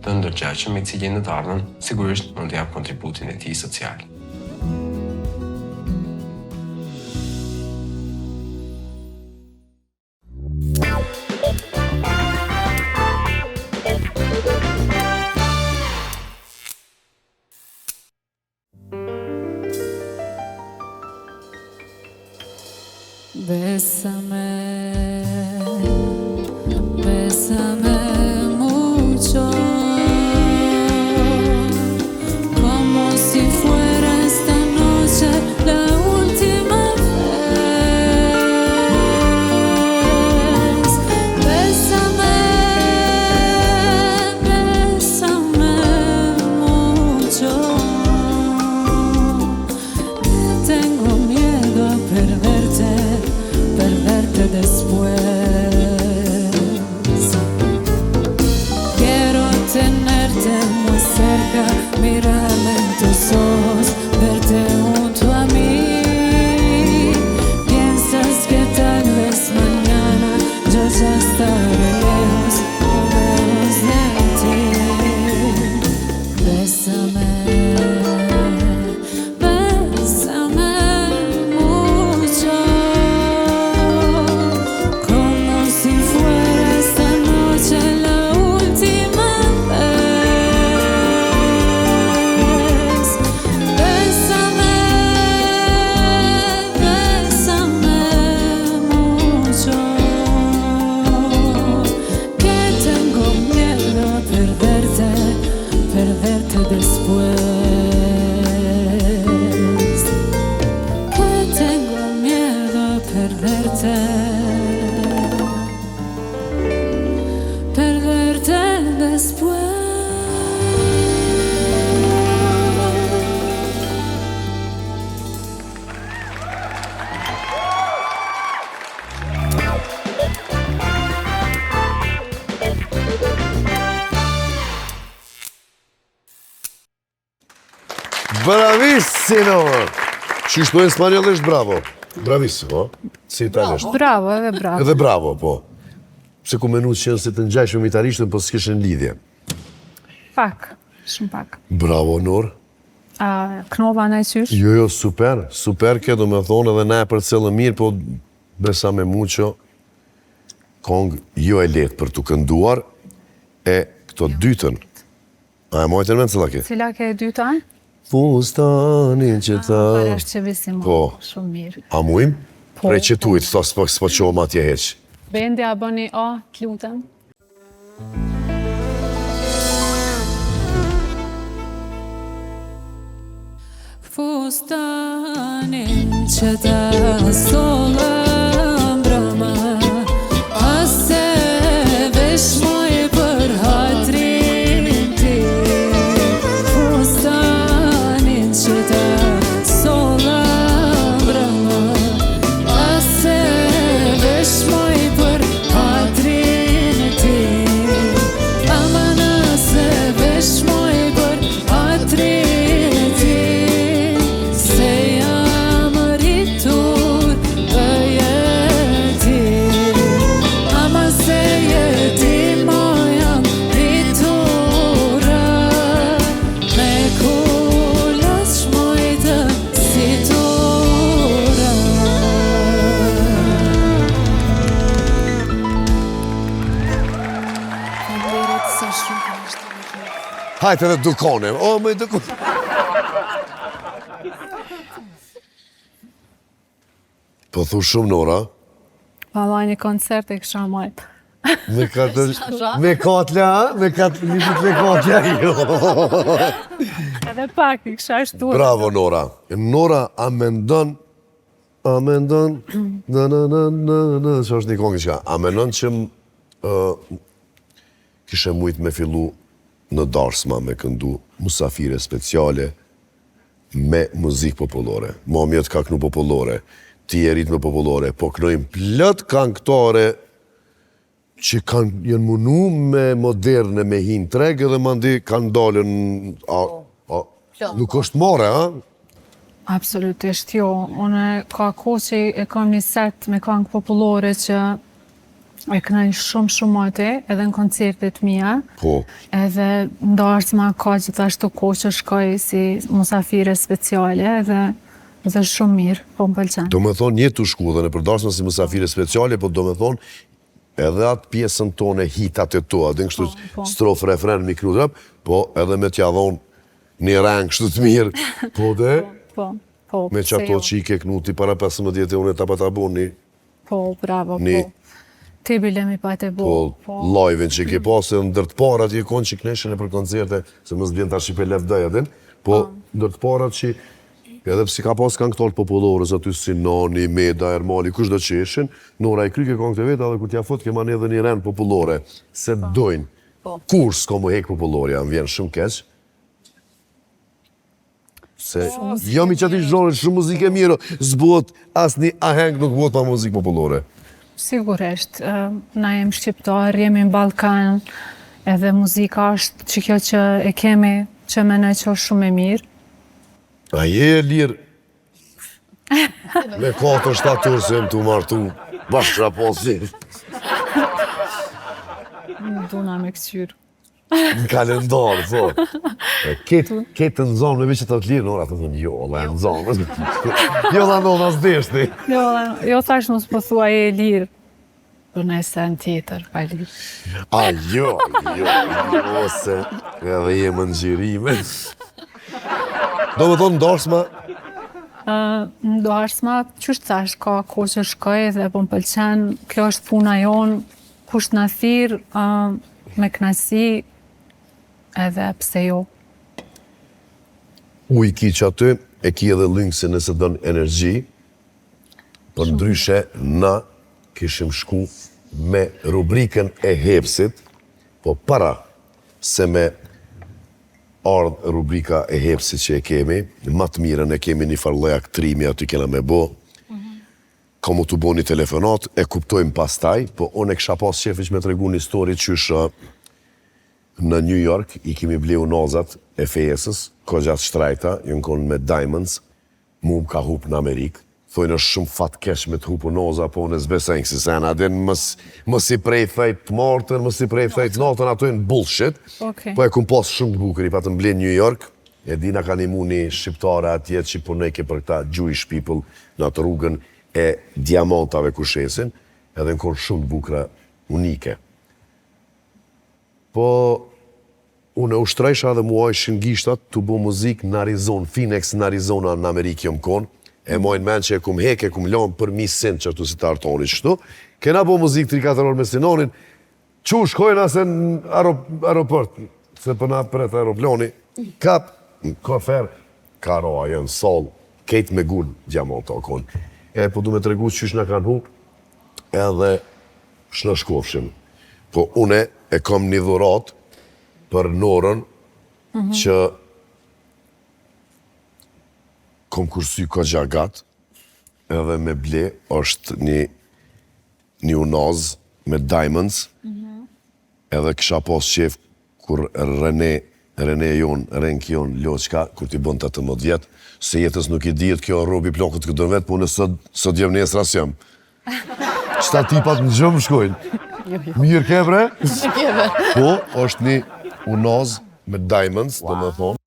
[SPEAKER 8] të ndërgjegjshëm i cili në të ardhmen sigurisht mund të jap kontributin e tij social.
[SPEAKER 2] Bésame mucho, como si fuera esta noche la última vez. Bésame, bésame mucho, que tengo miedo a perderte después. Quiero tenerte más cerca, mirarme en tus ojos, verte junto a mí. Piensas que tal vez mañana yo ya estaré lejos de ti. Bésame.
[SPEAKER 1] Bravissimo! Qysh po e spanjollisht bravo. Bravissimo, si italisht.
[SPEAKER 7] Bravo, edhe bravo.
[SPEAKER 1] Edhe bravo, po. Se ku menu që si të ngjajshme me italishtën, po s'kishin lidhje.
[SPEAKER 7] Pak, shumë pak.
[SPEAKER 1] Bravo, Nur.
[SPEAKER 7] A knova në qysh?
[SPEAKER 1] Jo, super. Super ke, do me thonë edhe na e për cëllë mirë, po besa me muqo, kong jo e letë për të kënduar, e këto dytën. A e mojtën me në cëlla ke?
[SPEAKER 7] Cila ke e dyta?
[SPEAKER 1] Fustanin që ta...
[SPEAKER 7] Për është qëvisimo,
[SPEAKER 1] Po.
[SPEAKER 7] shumë mirë.
[SPEAKER 1] A mujmë?
[SPEAKER 7] Po.
[SPEAKER 1] Prej qëtujt, s'po qohëm atje heq.
[SPEAKER 7] Bendi a bëni A, të lutem.
[SPEAKER 2] Fustanin që ta sollëm brama, ase vesh moj për hatrin ti. Fustanin që ta sollëm brama, ase vesh moj për hatrin ti.
[SPEAKER 7] Sa shumë është.
[SPEAKER 1] Hajtë edhe dukone. O, më i dukone. Po thu shumë, Nora.
[SPEAKER 7] Valla një koncert e kësha majtë.
[SPEAKER 1] Me katla, me katla, jo.
[SPEAKER 7] Edhe pak i kësha shtuar.
[SPEAKER 1] Bravo, Nora. Nora, a mendon, që është një kongë qka, a mendon që kishe mujt me fillu në darsma me këndu musafire speciale me muzik populore, mo mjetë ka kënu populore, ti e ritme populore, po kënojmë plët këngëtare që jenë munu me moderne, me hinë tregë dhe mandi kanë dalën, nuk është more, a?
[SPEAKER 7] Absolutisht jo. Unë ka kohë që e kam një set me këngë populore që e kënaj shumë mate edhe në koncertet mija.
[SPEAKER 1] Po.
[SPEAKER 7] Edhe ndarsma ka gjithashtu kohë që shkoj si musafire speciale edhe shumë mirë, po më pëlqen.
[SPEAKER 1] Do me thonë një të shku dhe në përdarsma si musafire speciale, po do me thonë edhe atë pjesën tonë e hitat e to, adhe kështu strof, refren, mikrodrap, po edhe me t'ja dhonë një rang kështu të mirë, po dhe me që ato që i ke knuti para 15 e unë e ta pa ta bo një...
[SPEAKER 7] Po, bravo, po. Ti bilemi pa te bo.
[SPEAKER 1] Po, live-in që i ke pasë në ndërt parat i e konë që kneshën e për koncerte, se mësë bjen ta shqipe lefdaj adin, po ndërt parat që edhe pësi ka pas kanë këtallë populorës, aty si Noni, Meda, Ermali, kush do që ishin, Nora i kryke këngët e veta dhe ku t'ja fot keman edhe një ren populore, se dojnë. Kur s'ko mu hek populorja, më vjen shumë keq. Se jam i qati zhonën, shumë muzike mirë, zbot as një aheng nuk bot pa muzikë populore.
[SPEAKER 7] Sigurisht, na jem shqiptar, jemi në Balkan, edhe muzika është që kjo që e kemi, që menoj që është shumë e mirë.
[SPEAKER 1] A je e lirë me 4-7 turë se më të martu bashkë raposi.
[SPEAKER 7] Duna me këqyrë.
[SPEAKER 1] Në kalendarë, po. Ketë në zonë me që të të lirë, Nora të thënë, jo, la e në zonë. Jo, la në as deshti.
[SPEAKER 7] Jo, thash nësë po thua e lirë. Për në sen tjetër, pa lirë.
[SPEAKER 1] A, jo, se edhe jemë në gjirime. Do me thonë ndarsma?
[SPEAKER 7] Ndarsma, qështë thash, ka kohë që shkoj dhe po më pëlqen, kjo është puna jonë, kusht në thirë, me knasi, edhe pse jo.
[SPEAKER 1] U i ki që aty, e ki edhe lyngë se nëse dënë energji, për ndryshe na kishim shku me rubrikën e hepsit, po para se me ardhë rubrika e hepsit që e kemi, më të mirën e kemi një farloj aktrimi aty kena me bo, ka mu të bo një telefonat, e kuptojmë pastaj, po unë e kësha pas qefi që me të regu një histori qysh në New York, i kemi bleu nozat e fejesës, ko gjatë shtrajta, jënë konë me Diamonds, mu më ka hup në Amerikë, thojnë është shumë fatë kesh me të hupu noza, po unë e zbesenjë si sen, adin mës i prej thejt të martën, mës i prej thejt natën, ato e në bullshit, po e kumë pasë shumë të bukër, i patë mblen New York, e dina ka një mu një shqiptare atje që punojke për këta Jewish people në atë rrugën e diamantave kushesin, edhe në konë shumë të bukra unike. Po, unë e ushtrejsha dhe muaj shëngishtat të bu muzikë në Arizona, Phoenix në Arizona në Amerikë jëmë konë, e mojnë men që e kum hek, e kum lanë për misin që tu si të artoni qështu. Kena bo muzikë 3-4 orë me Sinonin, që shkojnë asë në aeroport, se përna për e të aeroplani, kap, në kofer, karoa, jënë sol, kejt me gull, diamant të akon. E po du me të regu që në kanë hu, edhe shnë shkofshim. Po une e kam një dhurat për Norën, që kom kursy ka gjagat, edhe me ble, është një unaz me Diamonds, edhe kësha pas qef kur Rene jon, Renki jon, Loqka, kur t'i bënd 18 vjetë, se jetës nuk i dijet kjo robi plakët këtë vetë, po në sot jem nesra s'jam. Qëta tipat në gjëmë shkojnë? Mirë kebre? Po, është një unaz me Diamonds, do me thonë,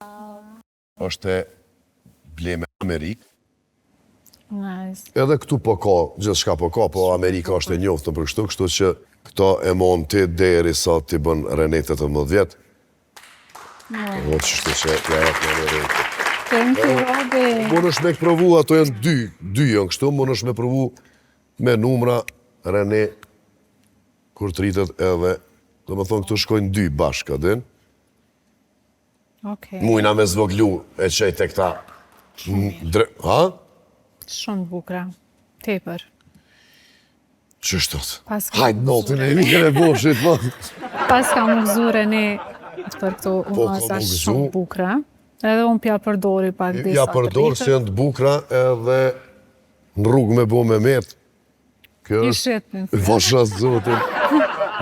[SPEAKER 1] është e ble me Amerikë. Edhe këtu po ka, gjithë shka po ka, po Amerika është e njoftën për kështu që Këto e mon ti deri sa ti bën Rene 18 vjetë. O, qështu që ja jep në Rene.
[SPEAKER 7] Thank you, Robi.
[SPEAKER 1] Mund është me provu, ato janë dy janë kështu, mund është me provu me numra Rene, kur të rritet edhe, do më thonë këtu shkojnë 2 bashkë, din?
[SPEAKER 7] Okej.
[SPEAKER 1] Mujna me zvoglu e qej të këta. Ha?
[SPEAKER 7] Shumë bukra. Tepër.
[SPEAKER 1] Qështot?
[SPEAKER 7] Pas ka
[SPEAKER 1] Hajtë notin e mikën e boshit, po.
[SPEAKER 7] Pas ka më gëzure ne për këto
[SPEAKER 1] Po, ka
[SPEAKER 7] unasa
[SPEAKER 1] më gëzu.
[SPEAKER 7] shumë bukra. Edhe unë pja përdori pak disa
[SPEAKER 1] Ja përdor se janë të bukra edhe në rrugë me bo me metë. Kjo
[SPEAKER 7] I
[SPEAKER 1] është...
[SPEAKER 7] shetën.
[SPEAKER 1] Vasha zotin.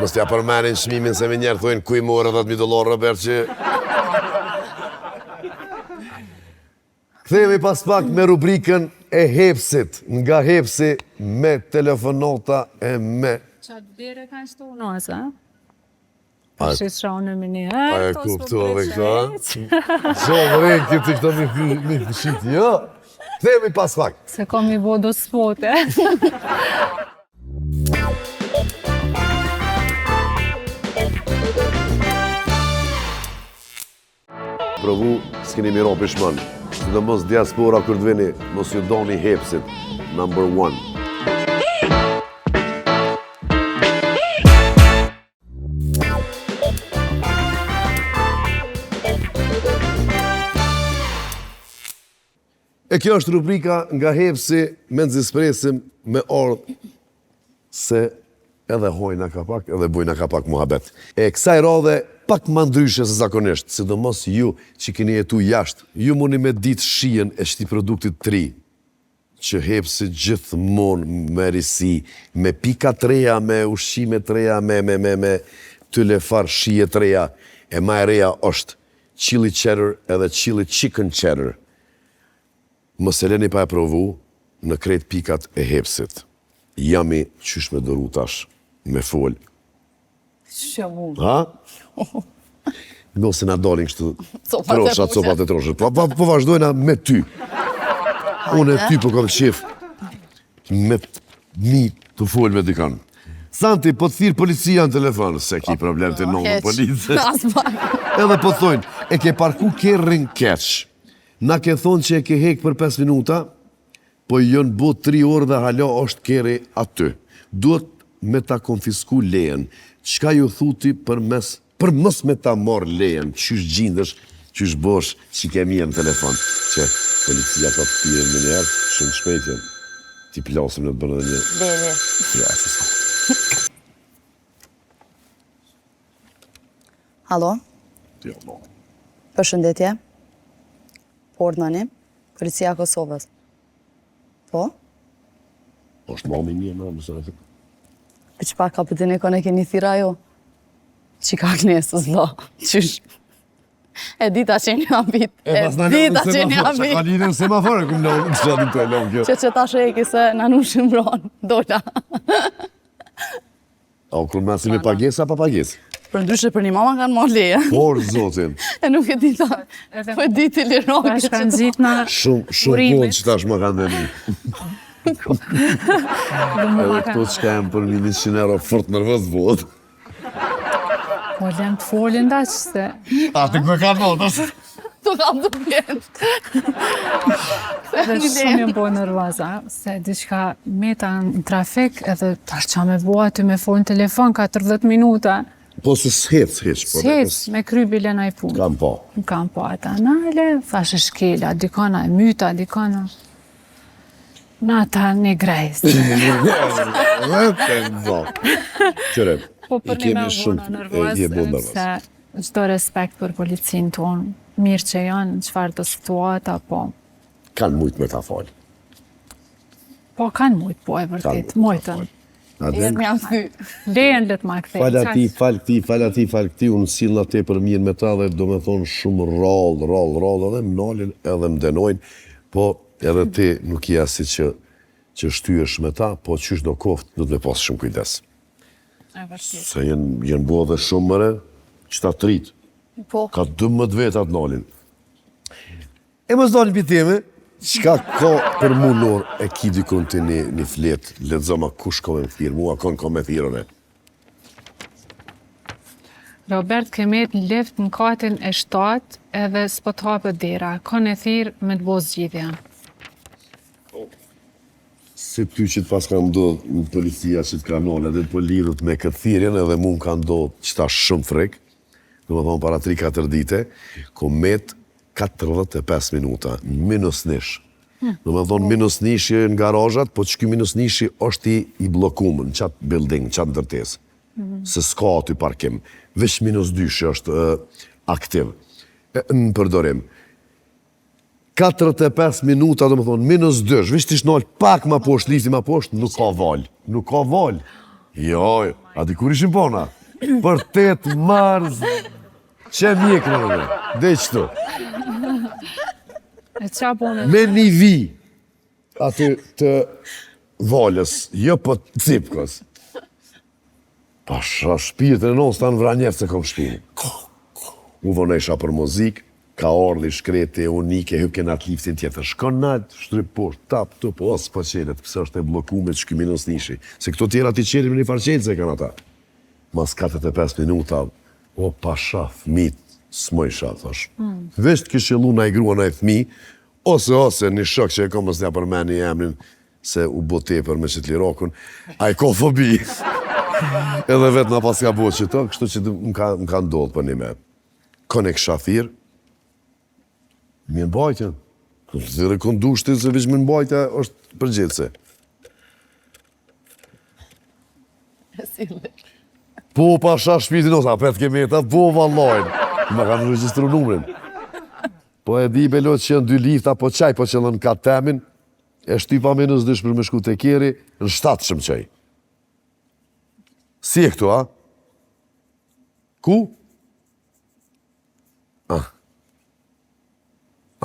[SPEAKER 1] Mos t'ja përmenin çmimin se me njerë thojnë kuj morë $10,000 Robert që... Kthehemi pas pak me rubrikën e hepsit, nga hepsi me telefonata e me...
[SPEAKER 7] Qatë bere kanë shtu unasa?
[SPEAKER 1] A-
[SPEAKER 7] Shqit shraune me një.
[SPEAKER 1] A e kuptove këta? Zonë rejnë këtë këta mi fëshit, jo? Kthehemi pas pak.
[SPEAKER 7] Se kom i bodo spote.
[SPEAKER 1] Provu, s'keni miro pishman. Sidomos diaspora kur të vini, mos ju doni hepsit. Number 1. E kjo është rubrika nga hepsi, me nëzispresim, me ordë, se edhe hojna ka pak, edhe bujna ka pak muhabet. E kësaj radhe, pak ma ndryshe se zakonisht, sidomos ju që keni jetu jashtë, ju mundi me ditë shijen e këtij produktit të ri, që hepsi gjithmonë me risi, me pika të reja, me ushqime të reja, me tylefar shije të reja, e ma e reja është chili cheddar edhe chili chicken cheddar. Mos e leni pa e provu në krejt pikat e hepsit. Jami qysh me dëru tash, me fol. Ha? Mos e na dalin kështu troshat, copat e troshat. Po vazhdojna me ty. Unë e ty po kam qef me mi të fol me dikan. Santi, po të thirë policia në telefon, se ki problem të nëmë policë. Edhe po thojnë, e ke parku kerrin keq. Na ke thonë që e ke hek për 5 minuta, po jënë bo 3 orë dhe hala është keri aty. Duhet me ta konfisku lejen. Qka ju thuti për mos me ta marrë lejen, qysh gjindësh, qysh bosh, që kemi në telefon. Që policia ka të tire në njerë, shumë shpejtjen. Ti plasim në të bërë dhe një.
[SPEAKER 3] Deve.
[SPEAKER 1] Ja, se sa.
[SPEAKER 3] Halo,
[SPEAKER 1] Ja, no.
[SPEAKER 3] përshëndetje. Ordnani, Policia e Kosovës. Po?
[SPEAKER 1] është mami një, në mësë në
[SPEAKER 3] Për që pak ka për të një kone keni thira jo? Që ka knesës, do. Qysh? E dita që një abit. E dita që një abit.
[SPEAKER 1] Ka lidhën semafore, këmë në shadim të e lom kjo.
[SPEAKER 3] Që ta sheki se në nuk shëmbron. Dola.
[SPEAKER 1] A u kërë masi me pagesa, pa pagesë?
[SPEAKER 3] Për ndryshe për një mama kanë marrë leje.
[SPEAKER 1] Por, zotin.
[SPEAKER 3] E nuk e dita. Po e diti liroke.
[SPEAKER 7] Tash kanë zit në
[SPEAKER 1] Shumë punë që tash më kanë dhe një. Edhe këto që ka jemë për 100 euro fort nervës vot.
[SPEAKER 7] Po lem të folin da që se...
[SPEAKER 1] A, të këmë kanë votës.
[SPEAKER 3] Tu kam të vjenë.
[SPEAKER 7] Dhe shumë jë bo nërvaza, se diçka meta në trafik edhe tash qa me bo aty me folin telefon 40 minuta.
[SPEAKER 1] Po se s'hec, po.
[SPEAKER 7] S'hec, me kry bilen a i punë.
[SPEAKER 1] Kam po.
[SPEAKER 7] Kam po ata nale, thashe shkela, dikona e myta, dikona... Nata një grejës.
[SPEAKER 1] Qëre,
[SPEAKER 7] Po
[SPEAKER 1] i
[SPEAKER 7] për një me
[SPEAKER 1] kemi
[SPEAKER 7] bona
[SPEAKER 1] shumë, je bo
[SPEAKER 7] nërvaz,
[SPEAKER 1] nërvaz.
[SPEAKER 7] se çdo respekt për policin tonë, mirë që janë, në qëfar të situata, po...
[SPEAKER 1] Kanë mujtë me ta falë.
[SPEAKER 7] Po kanë mujtë, po e vërtet, mujtën.
[SPEAKER 3] Jenë më janë thy.
[SPEAKER 7] Lejen le të ma kthej.
[SPEAKER 1] Falë ati, unë silë atë për mirë me ta dhe do me thonë shumë rallë, edhe më nalin, edhe më denojnë, po edhe ti nuk i asi që shtyjesh me ta, po qysh do koftë, do të me pasë shumë kujdes.
[SPEAKER 7] E vërtet.
[SPEAKER 1] Se jenë bua dhe shumë mëre, që ta të rritë.
[SPEAKER 3] Po.
[SPEAKER 1] Ka 12 veta të nalin. E më zdalin për teme, qka ka për mu nërë e ki dikon të një fletë, letëzoma kush ka me më thirë, mua konë ka me thirën e.
[SPEAKER 7] Robert Kemet në lift në katin e 7 edhe s'po të hapet dera. Kon e thirë me të bo zgjidhja.
[SPEAKER 1] Se ty që të pas ka ndodhë në policia që të kanone dhe po lidhët me këtë thirrjen edhe mu më ka ndodhë qëta shumë frek, do më thonë para 3-4 dite, Komet 45 minuta, minus nish. Do më thonë minus nishi në garajat, po që ky minus nishi është i blokumë në qatë building, në qatë ndërtesë. Se s'ka aty parkim. Vesh minus 2 që është aktiv. Në përdorim. 45 minuta, do më thonë, minus 2, vesh t'ish nalë pak ma poshtë, lifti ma poshtë, nuk ka val. Nuk ka val. Jo, a di kur ishim pona? Për 8 mars, që mjekë në dhe, dhe qëtu.
[SPEAKER 7] E qa bone?
[SPEAKER 1] Me një vi, aty të valës, jo po të cipkës. Pasha, shpirtën e non s'ta në vranjerë se kom shpinë. U vonesha për muzikë, ka ardhi shkrete, unike, hyp kena të liftin tjetër. Shkon natë, shtryp poshtë, tap, tup, os po qelet, pëse është e blokume që ky minus nishi. Se këto tjera ti qelim në një farqelë se kanë ata. Mas 45 minuta, o pasha, fmit, s'mojsha, thash. Vesh të këshillu na i grua na i fmi, ose një shok që e kom mësnja për meni emrin, se u bo tepër me qëtë lirakun, a i ko fobi. Edhe vetë na pas ka bo që të, kështu që më ka ndodhë për një me. Konek shafir, mirë bajtjen. Dhe rekondushti se vish mirë bajtja është përgjithse. Po pasha shpirtin ose, a pet kemi ta, po vallojnë. Ma kanë registru numrin. Po e di belot që janë 2 lifta, po qaj, po që në ka temin, e shtypa minus 2 për me shku të kjeri, në 7 qaj. Si e këtu, a? Ku?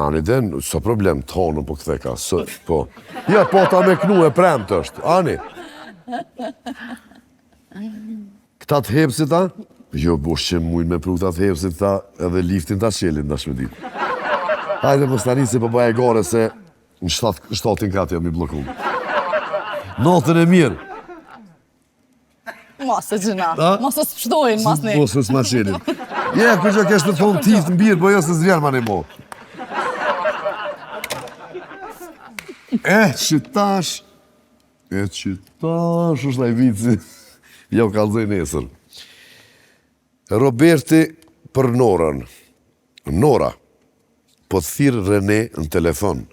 [SPEAKER 1] Ani den, s'o problem, të honën po këthe ka, po. Ja, po ta me knu e premt është, ani. Këta të hepsit ta? Jo, bosh që mujnë me pru këta të hepsit ta, edhe liftin ta qelin, dash me ditë. Hajde më stani se po bëja e gore se në 7 kati jam i blokum. Natën e mirë.
[SPEAKER 3] Masë gjëna, masë s'pështojnë, masë ne.
[SPEAKER 1] Mos s'ma qelin. Je, ku që kesh të thonë tiftë në birë, po jo se s'vjerë ma ne mo. Qëtash, është na i vici. Ja u kalzoj nesër. Roberti për Norën. Nora, po të thirë Rene në telefon.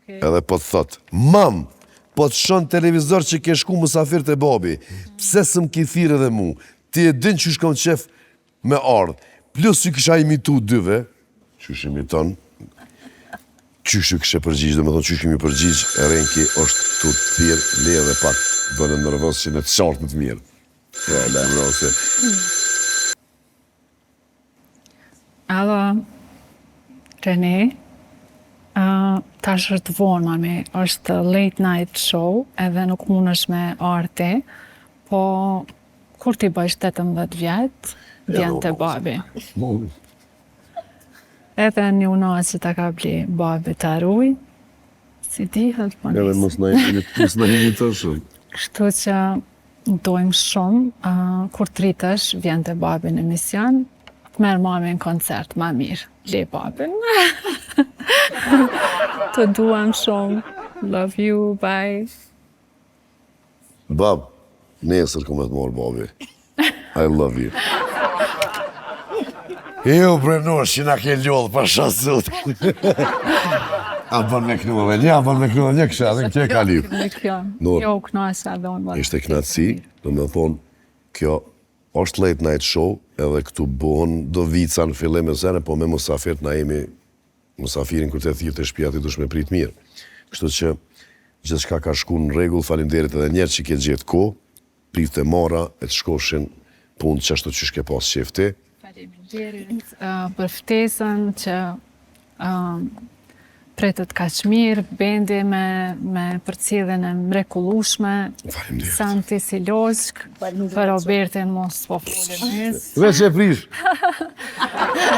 [SPEAKER 1] Edhe po të thotë, mam, po të shonë televizor që ke shku mësafir të babi. Pse së më ki thirë edhe mu? Ti e din që shkom qef me ardhë. Plus që kësha imitu dyve, që shë imiton, qyshu kështë përgjigjë, dhe me thonë qyshu mi përgjigjë, e Renki është të thirë, le edhe pak, bënë nërvës që në të qartë në të mirë. Ja, le më rose.
[SPEAKER 7] Alo, Rene, tash është vonë, mami, është late night show, edhe nuk mund është me arte, po kur ti bëjsh 18 vjetë, vjen të babi. Edhe një unatë që ta ka bli babi të arruj, si dihet, po
[SPEAKER 1] Edhe mos na hini të shumë.
[SPEAKER 7] Kështu që dojmë shumë, kur të rritësh, vjen të babi në mision, të merë mami në koncert, ma mirë, le babin. Të duam shumë, love you, bye.
[SPEAKER 1] Bab, nesër kom e të morë babi. I love you. Jo, prenosh që na ke ljodhë pa shasut. A bën me knu edhe një, a bën me knu edhe një kësha, edhe në kje ka lip.
[SPEAKER 7] Jo, knasja dhe unë.
[SPEAKER 1] Ishte knatësi, do me thonë, kjo është late night show, edhe këtu bëhen do vica në fillim e sene, po me musafirt na jemi, musafirin kër të thirë të shpia ti dush me prit mirë. Kështu që gjithçka ka shku në rregull, faleminderit edhe njerë që ke gjetë kohë, prit të mara, e të shkoshin punë që ashtu që shke pas qefti.
[SPEAKER 7] Faleminderit për ftesën që pretët kaq mirë, bendi me përcjelljen e mrekullueshme, Santi Siloshk, për Robertin mos po folën mes.
[SPEAKER 1] Veç e prish.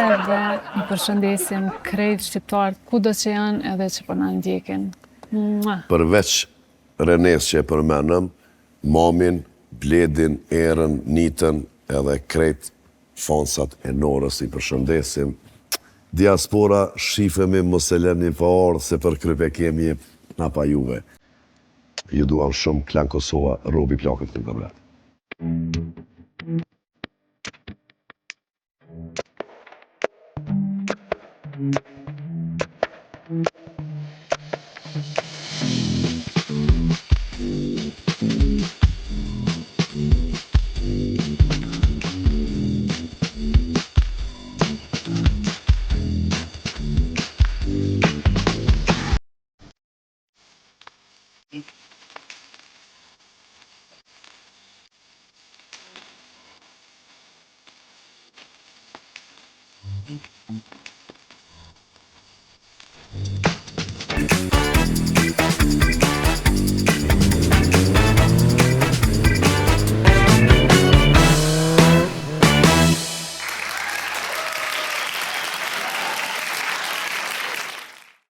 [SPEAKER 7] Edhe i përshëndesim krejt shqiptarët kudo që janë edhe që po na ndjekin.
[SPEAKER 1] Përveç Renes që e përmenëm, mamin, Bledin, Erën, Nitën, edhe krejt Fonsat e Norës, i përshëndesim. Diaspora, shifemi, mos e lëni pa orë, se për krype kemi na pa juve. Ju duam shumë, Klan Kosova, Robi Plakët në të vratë.